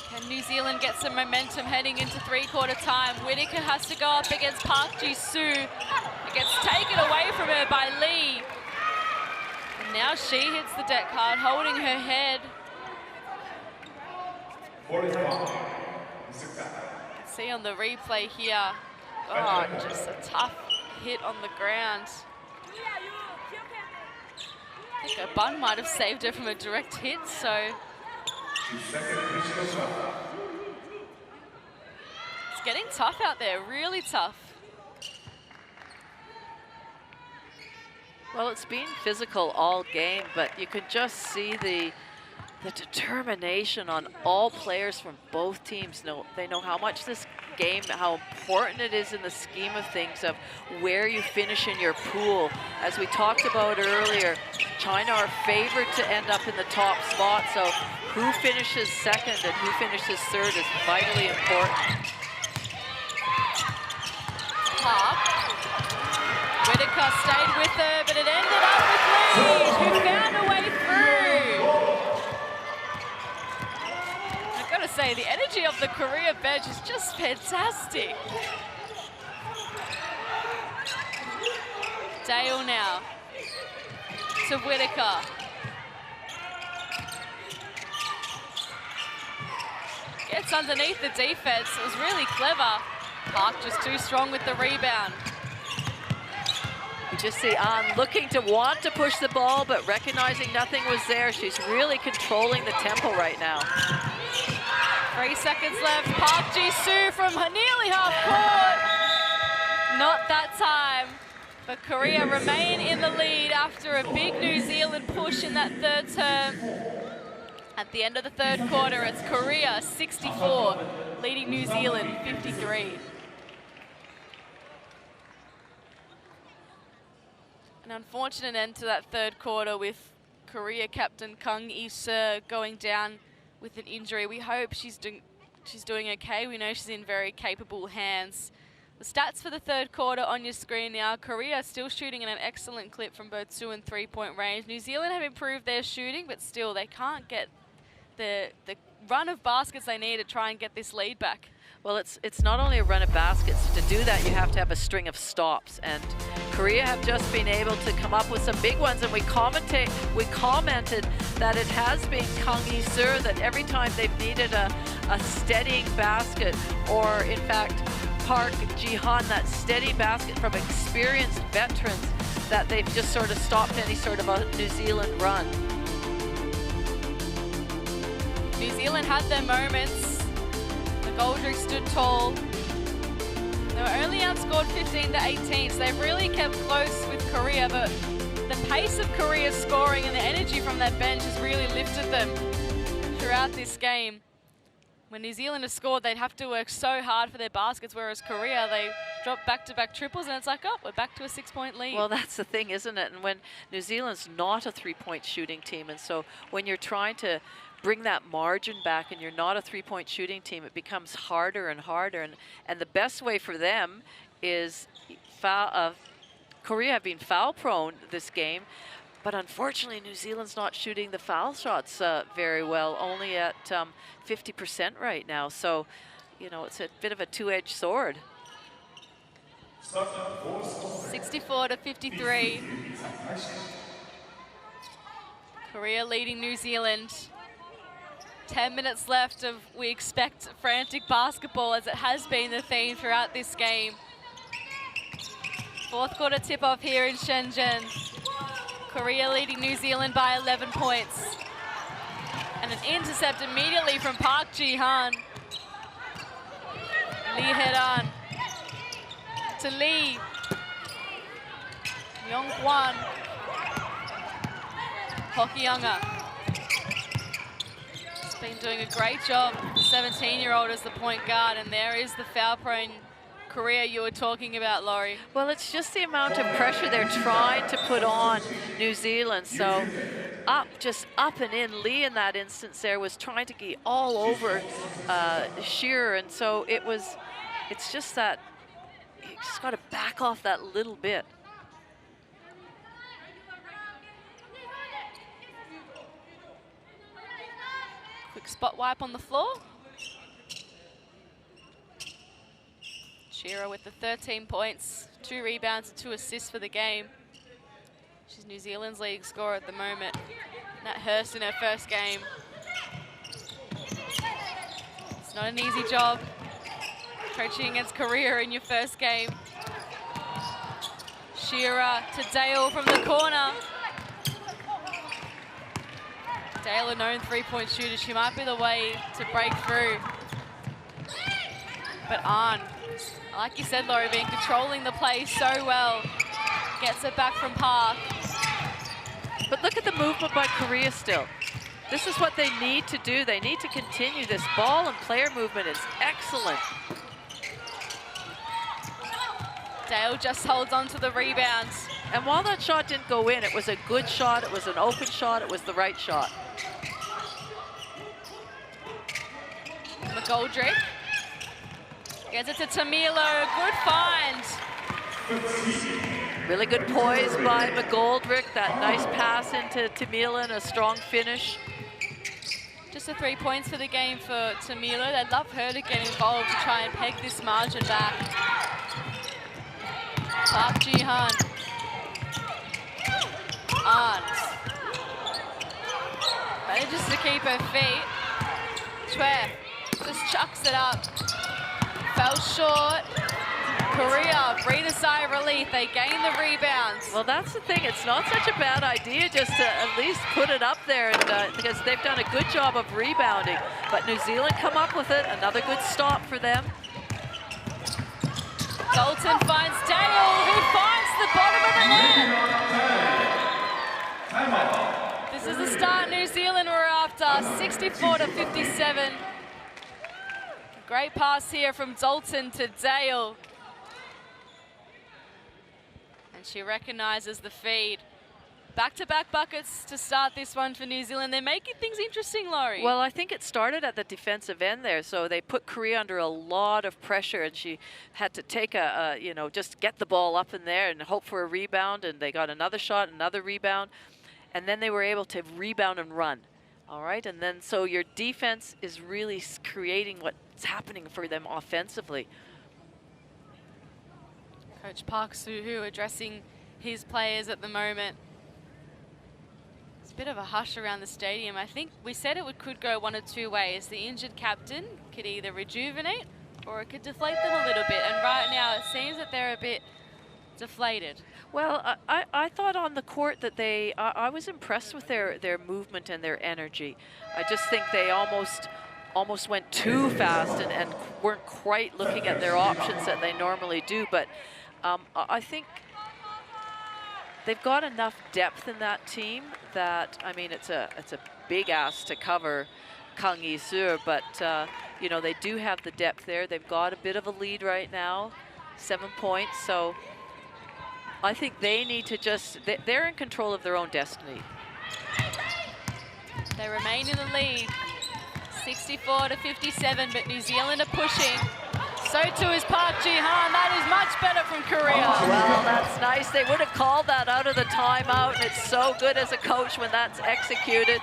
Can New Zealand get some momentum heading into three-quarter time? Whitaker has to go up against Park Ji-soo. It gets taken away from her by Lee. And now she hits the deck card, holding her head. See on the replay here. Oh, just a tough hit on the ground. I think her bun might have saved her from a direct hit, so. It's getting tough out there, really tough. Well, it's been physical all game, but you could just see the determination on all players from both teams. They know how much this game, how important it is in the scheme of things of where you finish in your pool. As we talked about earlier, China are favored to end up in the top spot, so who finishes second and who finishes third is vitally important. Park. Whitaker stayed with her, but it ended up with Lee, who found a way through. I've got to say, the energy of the Korea bench is just fantastic. Dale now to Whitaker. Gets underneath the defense. It was really clever. Park just too strong with the rebound. You just see An looking to want to push the ball, but recognizing nothing was there. She's really controlling the tempo right now. 3 seconds left. Park Ji-soo from nearly half court. Not that time. But Korea remain in the lead after a big New Zealand push in that third term. At the end of the third quarter, it's Korea 64, leading New Zealand 53. An unfortunate end to that third quarter with Korea captain Kang Isa going down with an injury. We hope she's she's doing okay. We know she's in very capable hands. The stats for the third quarter on your screen now. Korea still shooting in an excellent clip from both 2- and 3-point range. New Zealand have improved their shooting, but still they can't get the run of baskets they need to try and get this lead back. Well, it's not only a run of baskets. To do that, you have to have a string of stops. And Korea have just been able to come up with some big ones. And we commented that it has been Kang Yi-seo, that every time they've needed a steadying basket, or in fact, Park Ji-han, that steady basket from experienced veterans, that they've just sort of stopped any sort of a New Zealand run. New Zealand had their moments. McGoldrick stood tall. They were only outscored 15-18, so they've really kept close with Korea, but the pace of Korea's scoring and the energy from that bench has really lifted them throughout this game. When New Zealand has scored, they'd have to work so hard for their baskets, whereas Korea, they drop back-to-back triples, and it's like, oh, we're back to a 6-point lead. Well, that's the thing, isn't it? And when New Zealand's not a 3-point shooting team, and so when you're trying to bring that margin back and you're not a 3-point shooting team, it becomes harder and harder. And the best way for them is Korea have been foul prone this game, but unfortunately New Zealand's not shooting the foul shots very well, only at 50% right now. So, you know, it's a bit of a two-edged sword. 64-53. Korea leading New Zealand. 10 minutes left of, we expect, frantic basketball, as it has been the theme throughout this game. Fourth quarter tip-off here in Shenzhen. Korea leading New Zealand by 11 points. And an intercept immediately from Park Ji-han. Lee Hae-dan to Lee. Young-hwan. Hoki-younga. Been doing a great job, 17-year-old as the point guard, and there is the foul-prone Korea you were talking about, Laurie. Well, it's just the amount of pressure they're trying to put on New Zealand. So just up and in. Lee in that instance there was trying to get all over Shearer, and so it's just that you just got to back off that little bit. Quick spot wipe on the floor. Shearer with the 13 points, 2 rebounds and 2 assists for the game. She's New Zealand's leading scorer at the moment. Nat Hurst in her first game. It's not an easy job coaching against Korea in your first game. Shearer to Dale from the corner. Dale, a known 3-point shooter. She might be the way to break through. But Ahn, like you said, Laurie, been controlling the play so well. Gets it back from Park. But look at the movement by Korea still. This is what they need to do. They need to continue this. Ball and player movement is excellent. Dale just holds on to the rebounds. And while that shot didn't go in, it was a good shot, it was an open shot, it was the right shot. McGoldrick gets it to Tamilo, good find. Really good poise by McGoldrick, that nice pass into Tamilo and a strong finish. Just the 3 points for the game for Tamilo. They'd love her to get involved to try and peg this margin back. Park Ji-han. Arns. Manages to keep her feet. Chue just chucks it up. Fell short. Korea, breathe a sigh of relief. They gain the rebounds. Well, that's the thing. It's not such a bad idea just to at least put it up there, and, because they've done a good job of rebounding. But New Zealand come up with it. Another good stop for them. Dalton finds Dale, who finds the bottom of the net. This is the start New Zealand were after, 64-57. Great pass here from Dalton to Dale. And she recognizes the feed. Back-to-back buckets to start this one for New Zealand. They're making things interesting, Laurie. Well, I think it started at the defensive end there. So they put Korea under a lot of pressure, and she had to take you know, just get the ball up in there and hope for a rebound. And they got another shot, another rebound. And then they were able to rebound and run. All right. And then so your defense is really creating what's happening for them offensively. Coach Park Soo-hoo addressing his players at the moment. It's a bit of a hush around the stadium. I think we said it could go one of two ways. The injured captain could either rejuvenate or it could deflate them a little bit. And right now it seems that they're a bit deflated. Well, I thought on the court that I was impressed with their movement and their energy. I just think they almost went too fast and weren't quite looking at their options that they normally do. But I think they've got enough depth in that team that, I mean, it's a big ask to cover Kang Yi-soo, but you know, they do have the depth there. They've got a bit of a lead right now, 7 points. So I think they need to they're in control of their own destiny. They remain in the lead, 64-57, but New Zealand are pushing. So too is Park Ji-han. That is much better from Korea. Well, that's nice. They would have called that out of the timeout, and it's so good as a coach when that's executed.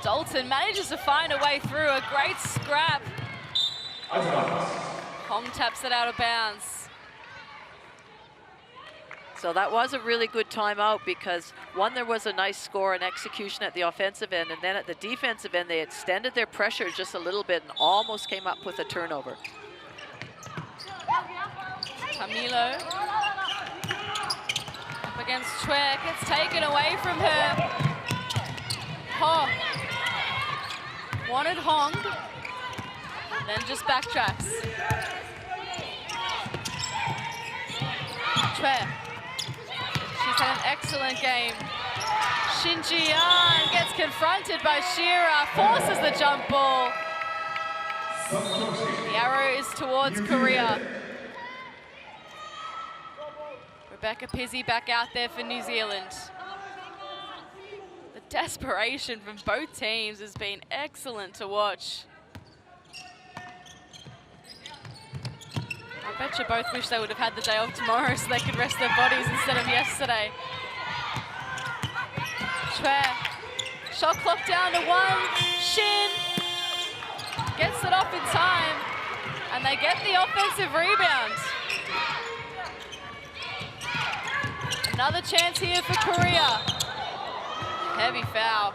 Dalton manages to find a way through. A great scrap. Hong taps it out of bounds. So that was a really good timeout because, one, there was a nice score and execution at the offensive end, and then at the defensive end, they extended their pressure just a little bit and almost came up with a turnover. Camilo up against Chue, gets taken away from her. Hong wanted Hong, then just backtracks. Chue. She's had an excellent game. Shin Ji-yeon gets confronted by Shira, forces the jump ball. The arrow is towards Korea. Rebecca Pizzi back out there for New Zealand. The desperation from both teams has been excellent to watch. I bet you both wish they would have had the day off tomorrow so they could rest their bodies instead of yesterday. Chue, shot clock down to 1. Shin gets it off in time, and they get the offensive rebound. Another chance here for Korea. Heavy foul.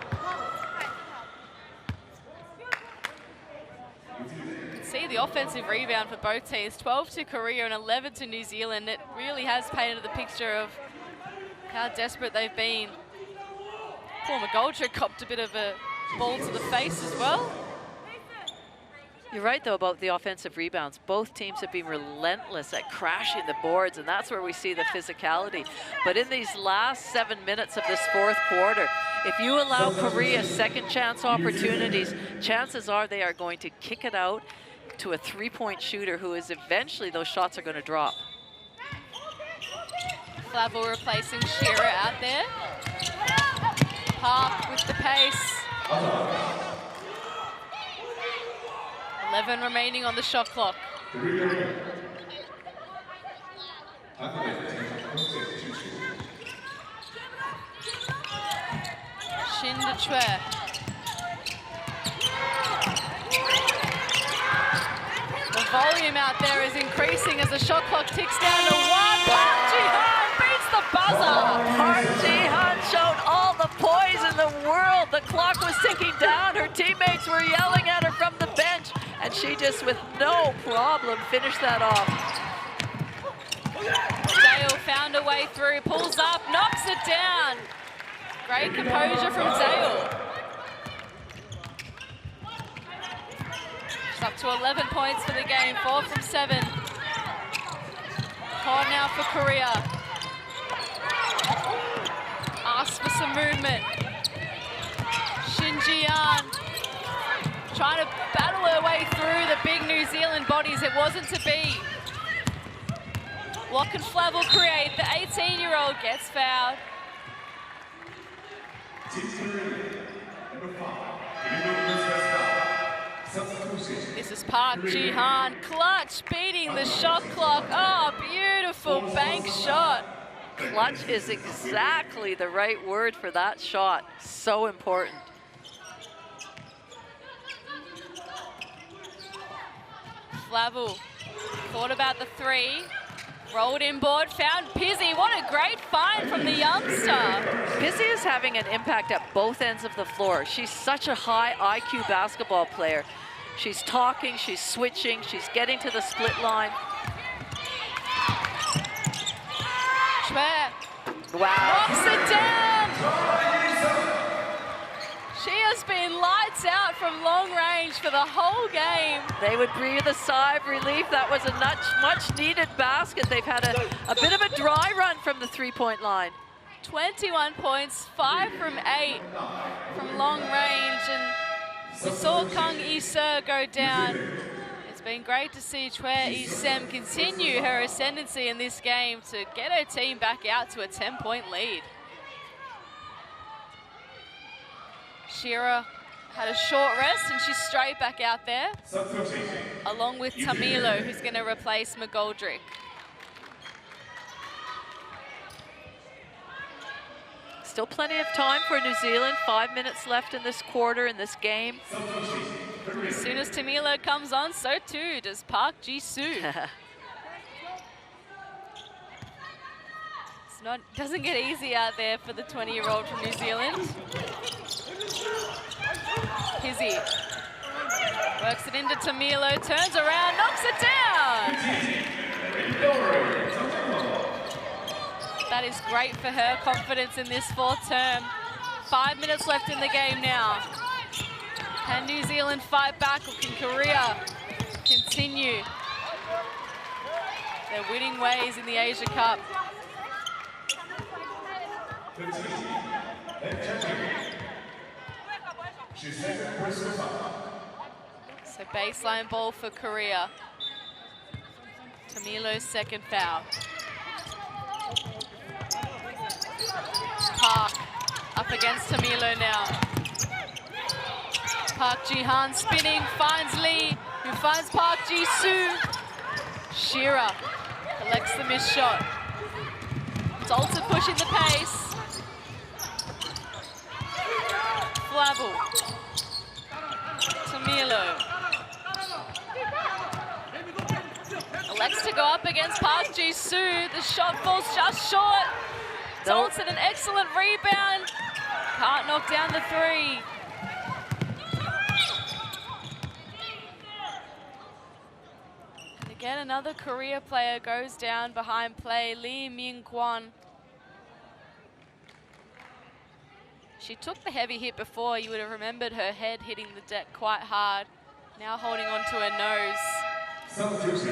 See the offensive rebound for both teams, 12 to Korea and 11 to New Zealand. It really has painted the picture of how desperate they've been. Paul McGoldrick copped a bit of a ball to the face as well. You're right, though, about the offensive rebounds. Both teams have been relentless at crashing the boards, and that's where we see the physicality. But in these last 7 minutes of this fourth quarter, if you allow Korea second chance opportunities, chances are they are going to kick it out to a three-point shooter who is eventually, those shots are going to drop. Flavel replacing Shira out there. Park with the pace. 11 remaining on the shot clock. Shin to Chue. The volume out there is increasing as the shot clock ticks down to 1. Park Ji-han beats the buzzer. Park Ji-han showed all the poise in the world. The clock was ticking down. Her teammates were yelling at her from the bench, and she just, with no problem, finished that off. Dale found a way through, pulls up, knocks it down. Great composure from Dale. She's up to 11 points for the game, 4 from 7. Call now for Korea. Asks for some movement. Shin Ji-yeon trying to battle her way through the big New Zealand bodies. It wasn't to be. What can Flavel create? The 18-year-old gets fouled. This is Park Ji-han, clutch, beating the shot clock. Oh, beautiful bank shot. Clutch is exactly the right word for that shot. So important. Flavel thought about the three, rolled inboard, found Pizzi. What a great find from the youngster. Pizzi is having an impact at both ends of the floor. She's such a high IQ basketball player. She's talking, she's switching, she's getting to the split line. Chue Wow. knocks it down. She has been lights out from long range for the whole game. They would breathe a sigh of relief. That was a much needed basket. They've had a bit of a dry run from the three-point line. 21 points, 5 from 8 from long range, and we saw Kang Lee-se go down. It's been great to see Chue Lee-sem continue her ascendancy in this game to get her team back out to a 10-point lead. Shearer had a short rest and she's straight back out there, along with Tamilo, who's going to replace McGoldrick. Still plenty of time for New Zealand. 5 minutes left in this quarter, in this game. As soon as Tamilo comes on, so too does Park Ji-soo. Doesn't get easy out there for the 20-year-old from New Zealand. Pizzi works it into Tamilo, turns around, knocks it down. That is great for her confidence in this fourth term. 5 minutes left in the game now. Can New Zealand fight back, or can Korea continue their winning ways in the Asia Cup? So baseline ball for Korea. Tamilo's second foul. Park up against Tamilo now. Park Ji-han spinning, finds Lee, who finds Park Ji-soo. Shearer collects the missed shot. Dalton pushing the pace. Flavel. Tamilo. Elects to go up against Park Ji-soo. The shot falls just short. Dalton, an excellent rebound. Can't knock down the three. And again, another Korea player goes down behind play, Lee Min-kwon. She took the heavy hit before. You would have remembered her head hitting the deck quite hard. Now holding on to her nose. Looks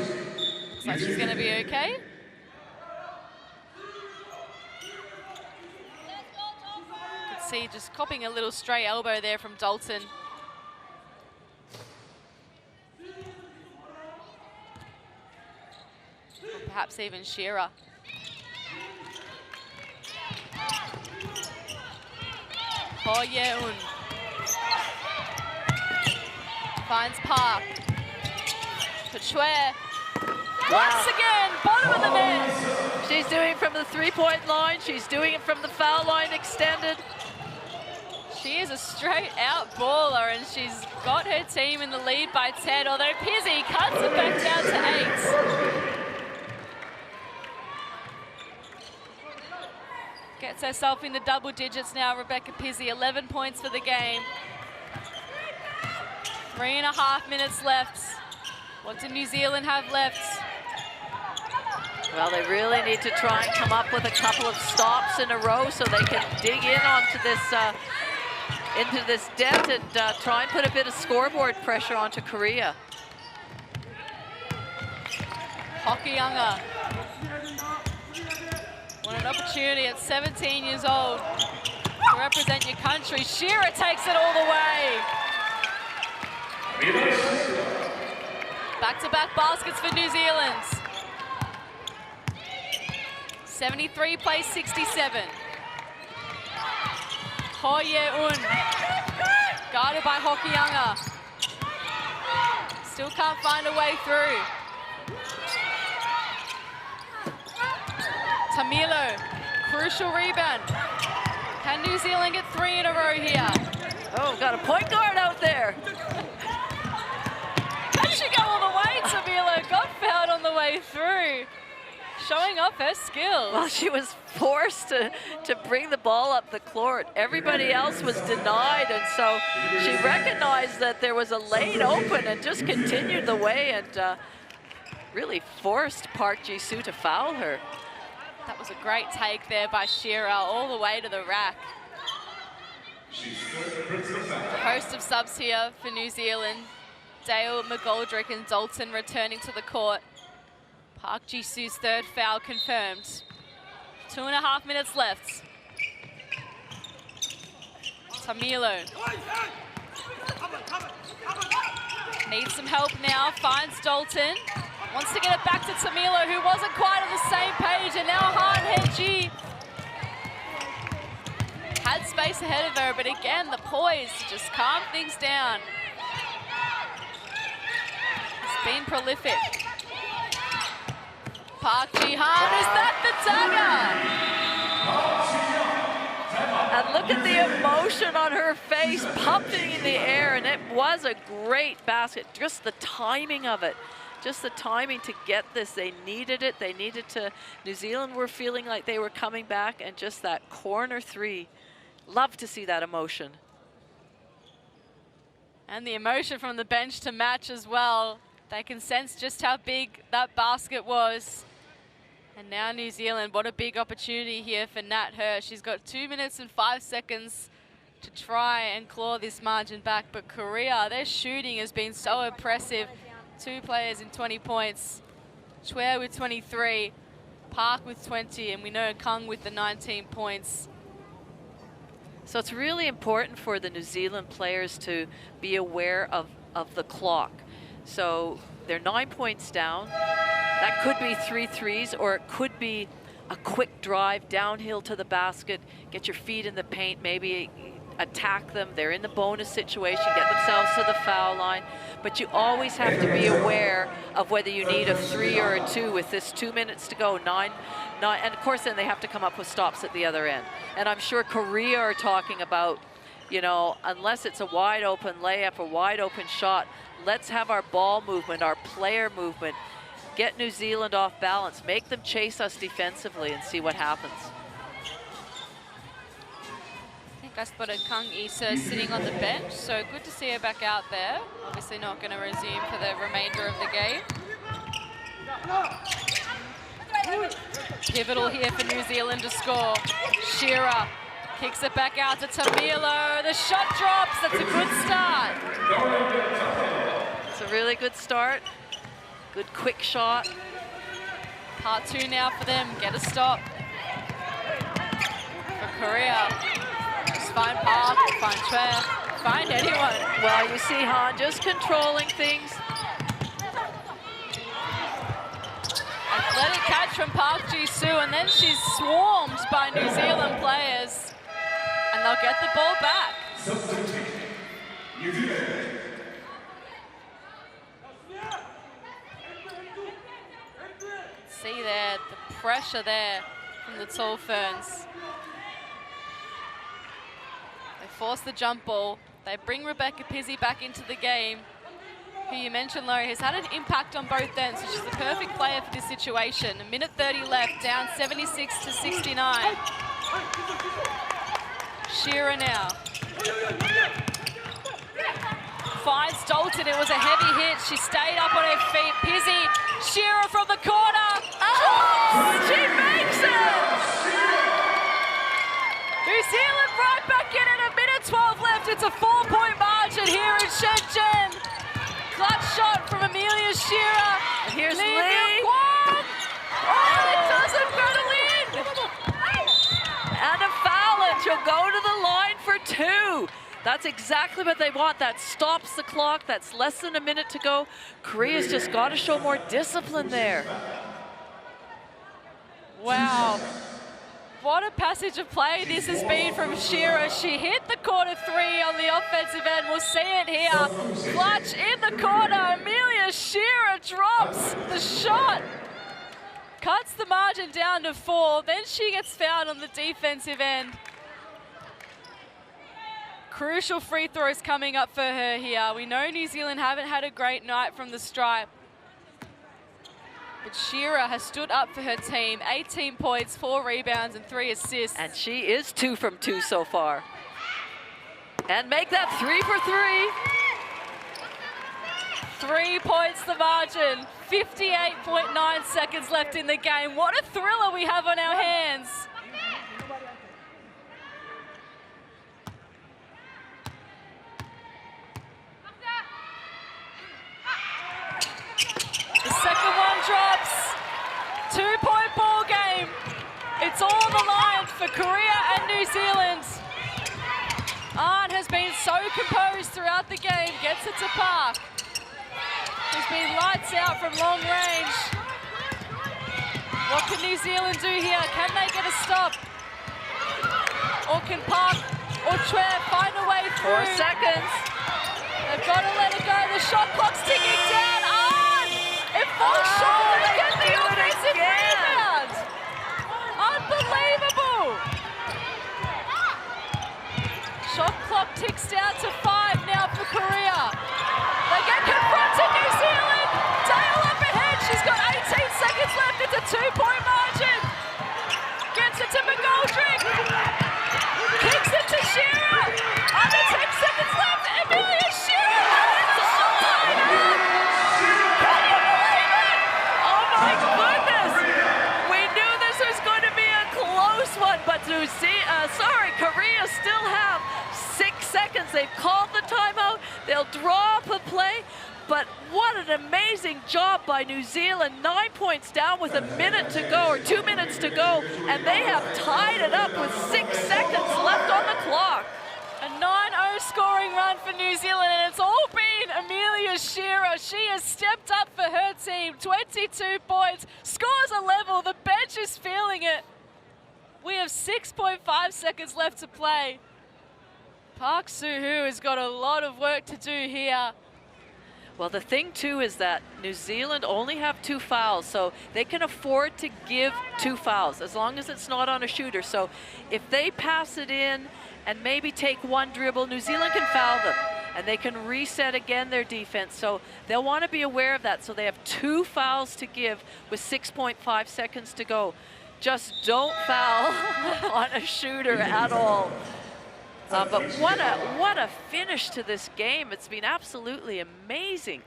like she's going to be okay. You can see just copping a little stray elbow there from Dalton. Or perhaps even Shearer. Oh, Yeun finds Park. Chue. Once again, bottom of the net. She's doing it from the three-point line. She's doing it from the foul line extended. She is a straight-out baller, and she's got her team in the lead by 10, although Pizzi cuts it back down to 8. Gets herself in the double digits now, Rebecca Pizzi, 11 points for the game. 3.5 minutes left. What do New Zealand have left? Well, they really need to try and come up with a couple of stops in a row so they can dig in onto this, into this dent and try and put a bit of scoreboard pressure onto Korea. Hokianga. Want an opportunity at 17 years old to represent your country. Shearer takes it all the way. Back-to-back baskets for New Zealand. 73 plays 67. Hoye-un, guarded by Hokianga. Still can't find a way through. Tamilo, crucial rebound. Can New Zealand get 3 in a row here? Oh, got a point guard out there. Can she go all the way? Tamilo got fouled on the way through. Showing off her skills. Well, she was forced to bring the ball up the court. Everybody else was denied, and so she recognized that there was a lane open and just continued the way and really forced Park Ji-soo to foul her. That was a great take there by Shearer all the way to the rack. A host of subs here for New Zealand. Dale, McGoldrick and Dalton returning to the court. Park Ji-soo's 3rd foul confirmed. 2.5 minutes left. Tamilo. Needs some help now, finds Dalton. Wants to get it back to Tamilo, who wasn't quite on the same page, and now Han Hye-ji had space ahead of her, but again, the poise to just calm things down. It's been prolific. Park Ji-han, is that the dagger? And look at the emotion on her face, pumping in the air, and it was a great basket. Just the timing of it, just the timing to get this. They needed it. They needed to. New Zealand were feeling like they were coming back, and just that corner 3. Love to see that emotion. And the emotion from the bench to match as well. They can sense just how big that basket was. And now New Zealand, what a big opportunity here for Nat Hirsch. She's got 2 minutes and 5 seconds to try and claw this margin back. But Korea, their shooting has been so impressive. 2 players in 20 points. Chue with 23, Park with 20, and we know Kang with the 19 points. So it's really important for the New Zealand players to be aware of the clock. So they're 9 points down. That could be 3 threes, or it could be a quick drive downhill to the basket, get your feet in the paint, maybe attack them. They're in the bonus situation, get themselves to the foul line. But you always have to be aware of whether you need a 3 or a 2 with this 2 minutes to go, 9, and of course then they have to come up with stops at the other end. And I'm sure Korea are talking about, you know, unless it's a wide open layup or wide open shot, let's have our ball movement, our player movement, get New Zealand off balance, make them chase us defensively and see what happens. I think I spotted Kang Issa sitting on the bench, so good to see her back out there. Obviously not going to resume for the remainder of the game. Pivotal here for New Zealand to score. Shearer kicks it back out to Tamilo. The shot drops. That's a good start. It's a really good start. Good quick shot. Part 2 now for them. Get a stop. For Korea. Just find Park, find Chue, find anyone. Well, you see Han just controlling things. Athletic catch from Park Ji-soo, and then she's swarmed by New Zealand players. And they'll get the ball back. See there, the pressure there from the Tall Ferns. They force the jump ball. They bring Rebecca Pizzi back into the game, who you mentioned, Laurie, has had an impact on both ends. So she's the perfect player for this situation. A minute 30 left, down 76 to 69. Shearer now. Finds Dalton. It was a heavy hit. She stayed up on her feet. Pizzi, Shearer from the corner. Oh, she makes it! New Zealand right back in it. A minute 12 left. It's a 4-point margin here in Shenzhen. Clutch shot from Amelia Shearer. And here's Lee Lee. Myung-kwon. Oh, it doesn't go to win. And a foul, and she'll go to the line for 2. That's exactly what they want. That stops the clock. That's less than a minute to go. Korea's just got to show more discipline there. Wow. What a passage of play this has been from Shearer. She hit the corner 3 on the offensive end. We'll see it here. Clutch in the corner. Amelia Shearer drops the shot. Cuts the margin down to 4. Then she gets fouled on the defensive end. Crucial free throws coming up for her here. We know New Zealand haven't had a great night from the stripe. But Shearer has stood up for her team. 18 points, 4 rebounds, and 3 assists. And she is 2 from 2 so far. And make that 3 for 3. 3 points the margin. 58.9 seconds left in the game. What a thriller we have on our hands. The second one drops. 2-point ball game. It's all on the line for Korea and New Zealand. Ahn has been so composed throughout the game. Gets it to Park. He's been lights out from long range. What can New Zealand do here? Can they get a stop? Or can Park or Chue find a way through? 4 seconds. They've got to let it go. The shot clock's ticking down. Ahn! It falls short. They get the offensive rebound. Unbelievable. Shot clock ticks down to 5 now for Korea. They get confronted, New Zealand. Tail up ahead. She's got 18 seconds left. It's a 2-point margin. Gets it to McGoldrick. Kicks it to Shearer. Under 10 seconds left. Amelia Shearer. It's all tied up. Can you believe it? Oh my goodness. We knew this was going to be a close one, but Korea still have 6 seconds. They've called the timeout. They'll draw up a play. But what an amazing job by New Zealand. 9 points down with a minute to go, or 2 minutes to go, and they have tied it up with 6 seconds left on the clock. A 9-0 scoring run for New Zealand, and it's all been Amelia Shearer. She has stepped up for her team. 22 points, scores a level. The bench is feeling it. We have 6.5 seconds left to play. Park Soo-hoo has got a lot of work to do here. Well, the thing, too, is that New Zealand only have 2 fouls, so they can afford to give 2 fouls as long as it's not on a shooter. So if they pass it in and maybe take 1 dribble, New Zealand can foul them, and they can reset again their defense. So they'll want to be aware of that. So they have 2 fouls to give with 6.5 seconds to go. Just don't foul on a shooter at all. But what a finish to this game. It's been absolutely amazing.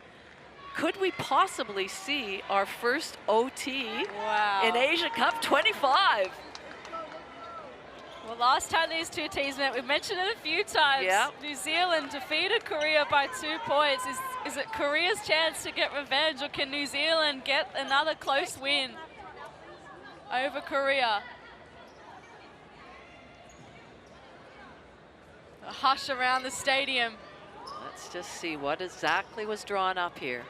Could we possibly see our first OT in Asia Cup 25? Well, last time these two teams met, we've mentioned it a few times. Yep. New Zealand defeated Korea by 2 points. Is it Korea's chance to get revenge, or can New Zealand get another close win over Korea? A hush around the stadium. Let's just see what exactly was drawn up here.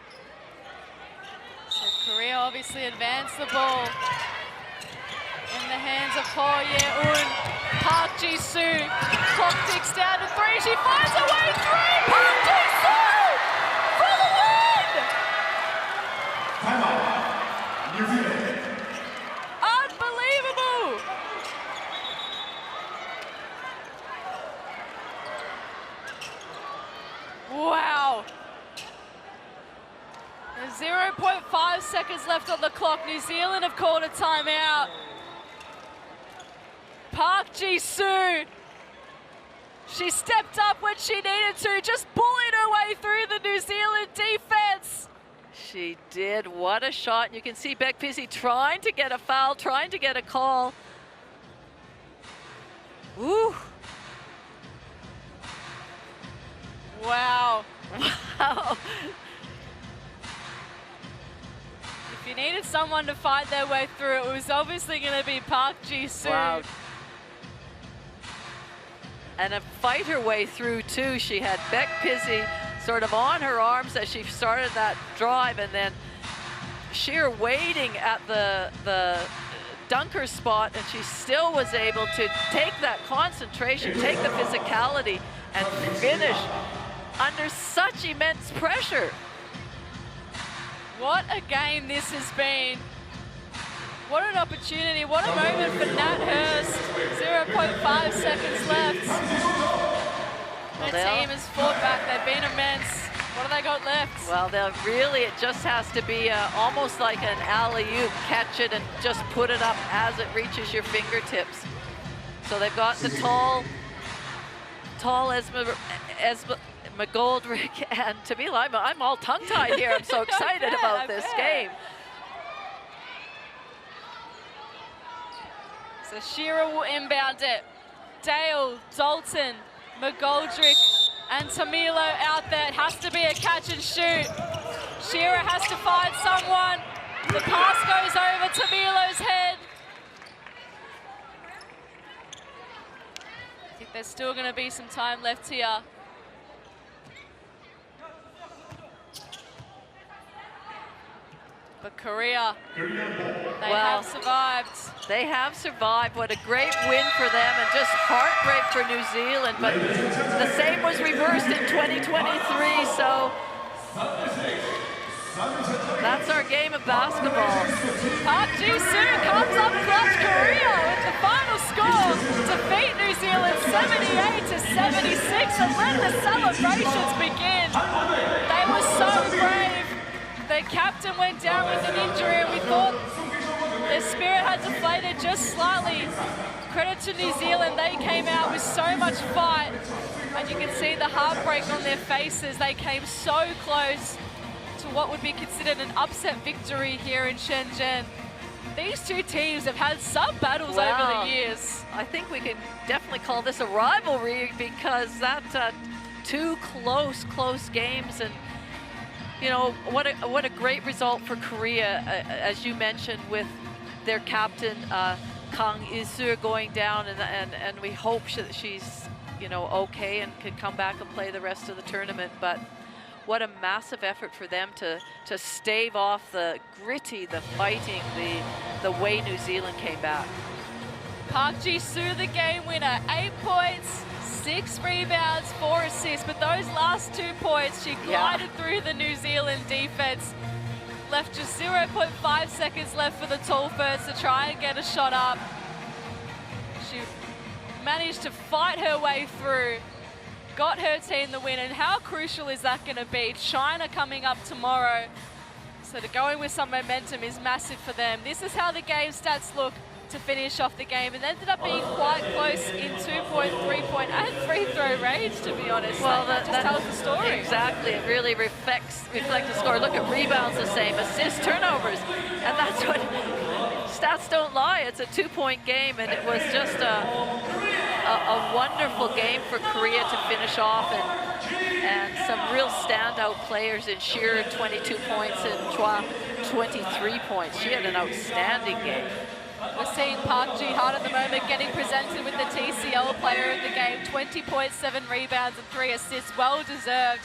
So Korea obviously advanced the ball in the hands of Ko Ye-un. Park Ji-soo, clock ticks down to 3. She finds a way through. Park Ji-soo for the win! Timeout. New Zealand. Unbelievable! Wow. There's 0.5 seconds left on the clock. New Zealand have called a timeout. Park Ji-soo. She stepped up when she needed to, just bullied her way through the New Zealand defense. She did. What a shot. You can see Beck Pizzi trying to get a foul, trying to get a call. Ooh. Wow. Wow. If you needed someone to fight their way through, it was obviously going to be Park Ji-soo. Wow. And to fight her way through, too, she had Beck Pizzi sort of on her arms as she started that drive, and then Shearer waiting at the dunker spot, and she still was able to take that concentration, take the physicality, and finish under such immense pressure. What a game this has been. What an opportunity, what a moment for Nat Hurst. 0.5 seconds left. Their team has fought back, they've been immense. What have they got left? Well, they'll really, it just has to be almost like an alley-oop, catch it and just put it up as it reaches your fingertips. So they've got the tall Esme McGoldrick and Tamila. I'm all tongue-tied here. I'm so excited about this game. So Shearer will inbound it. Dale, Dalton, McGoldrick, and Tamilo out there. It has to be a catch and shoot. Shearer has to find someone. The pass goes over Tamilo's head. I think there's still going to be some time left here. But Korea, they have survived. They have survived. What a great win for them, and just heartbreak for New Zealand. But the same was reversed in 2023, so that's our game of basketball. Park Ji-soo comes up clutch. Korea with the final score. Defeat New Zealand 78-76, and let the celebrations begin. They were so brave. The captain went down with an injury, and we thought their spirit had deflated just slightly. Credit to New Zealand, they came out with so much fight, and you can see the heartbreak on their faces. They came so close to what would be considered an upset victory here in Shenzhen. These two teams have had some battles over the years. I think we can definitely call this a rivalry, because that two close games, and you know, what a great result for Korea, as you mentioned, with their captain Kang Il-soo going down, and we hope that she's, you know, okay and can come back and play the rest of the tournament. But what a massive effort for them to stave off the gritty, the fighting, the way New Zealand came back. Park Ji-soo, the game winner, 8 points, 6 rebounds, 4 assists, but those last 2 points, she glided through the New Zealand defense. Left just 0.5 seconds left for the tall first to try and get a shot up. She managed to fight her way through, got her team the win, and how crucial is that going to be? China coming up tomorrow, so to go in with some momentum is massive for them. This is how the game stats look to finish off the game, and ended up being quite close in 2-point, 3-point, and free throw range, to be honest. Well, that just tells the story. Exactly, it really reflects the score. Look at rebounds the same, assists, turnovers, and that's what stats don't lie. It's a 2-point game, and it was just a wonderful game for Korea to finish off, and some real standout players in Shearer, 22 points, and Chua, 23 points. She had an outstanding game. We're seeing Park Ji-hwan at the moment getting presented with the TCL player of the game, 20 points, 7 rebounds, and 3 assists, well deserved.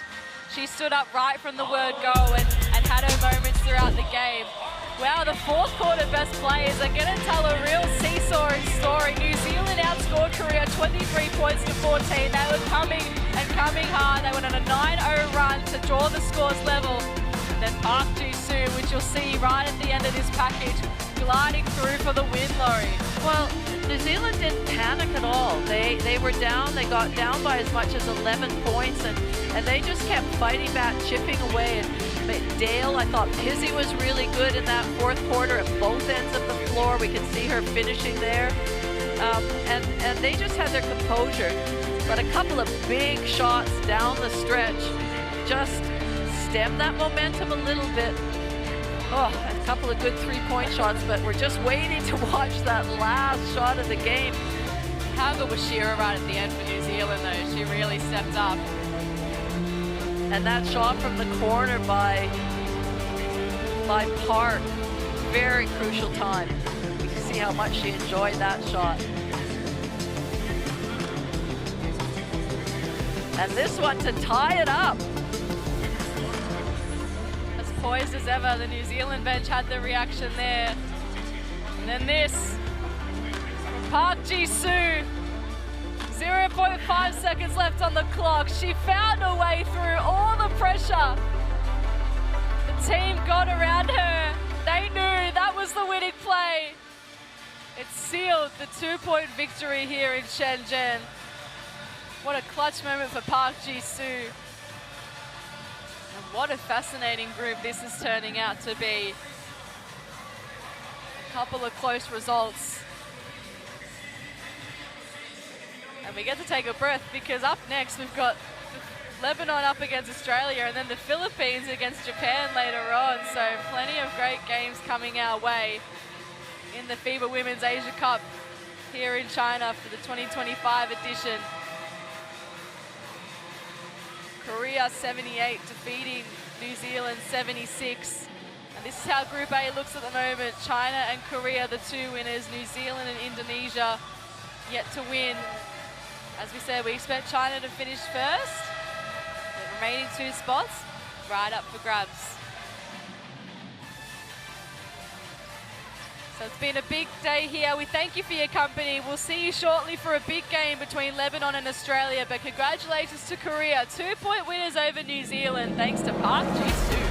She stood up right from the word go and had her moments throughout the game. Wow, the fourth quarter best players are going to tell a real seesawing story. New Zealand outscored Korea 23 points to 14. They were coming hard. They went on a 9-0 run to draw the scores level. And then Park Ji-soo, which you'll see right at the end of this package, gliding through for the win, Laurie. Well, New Zealand didn't panic at all. They were down. They got down by as much as 11 points, and they just kept fighting back, chipping away. And Dale, I thought Pizzy was really good in that fourth quarter at both ends of the floor. We could see her finishing there. And they just had their composure. But a couple of big shots down the stretch just stemmed that momentum a little bit. Oh, a couple of good 3-point shots, but we're just waiting to watch that last shot of the game. How good was Shearer right at the end for New Zealand, though? She really stepped up. And that shot from the corner by Park, very crucial time. You can see how much she enjoyed that shot. And this one to tie it up. As poised as ever, the New Zealand bench had the reaction there. And then this from Park Ji-soo. 0.5 seconds left on the clock. She found her way through all the pressure. The team got around her. They knew that was the winning play. It sealed the 2-point victory here in Shenzhen. What a clutch moment for Park Ji-soo. And what a fascinating group this is turning out to be. A couple of close results. And we get to take a breath because up next we've got Lebanon up against Australia and then the Philippines against Japan later on. So plenty of great games coming our way in the FIBA Women's Asia Cup here in China for the 2025 edition. Korea 78 defeating New Zealand 76. And this is how Group A looks at the moment. China and Korea, the two winners. New Zealand and Indonesia yet to win. As we said, we expect China to finish first. The remaining two spots right up for grabs. So it's been a big day here. We thank you for your company. We'll see you shortly for a big game between Lebanon and Australia. But congratulations to Korea. 2-point winners over New Zealand thanks to Park Ji-soo.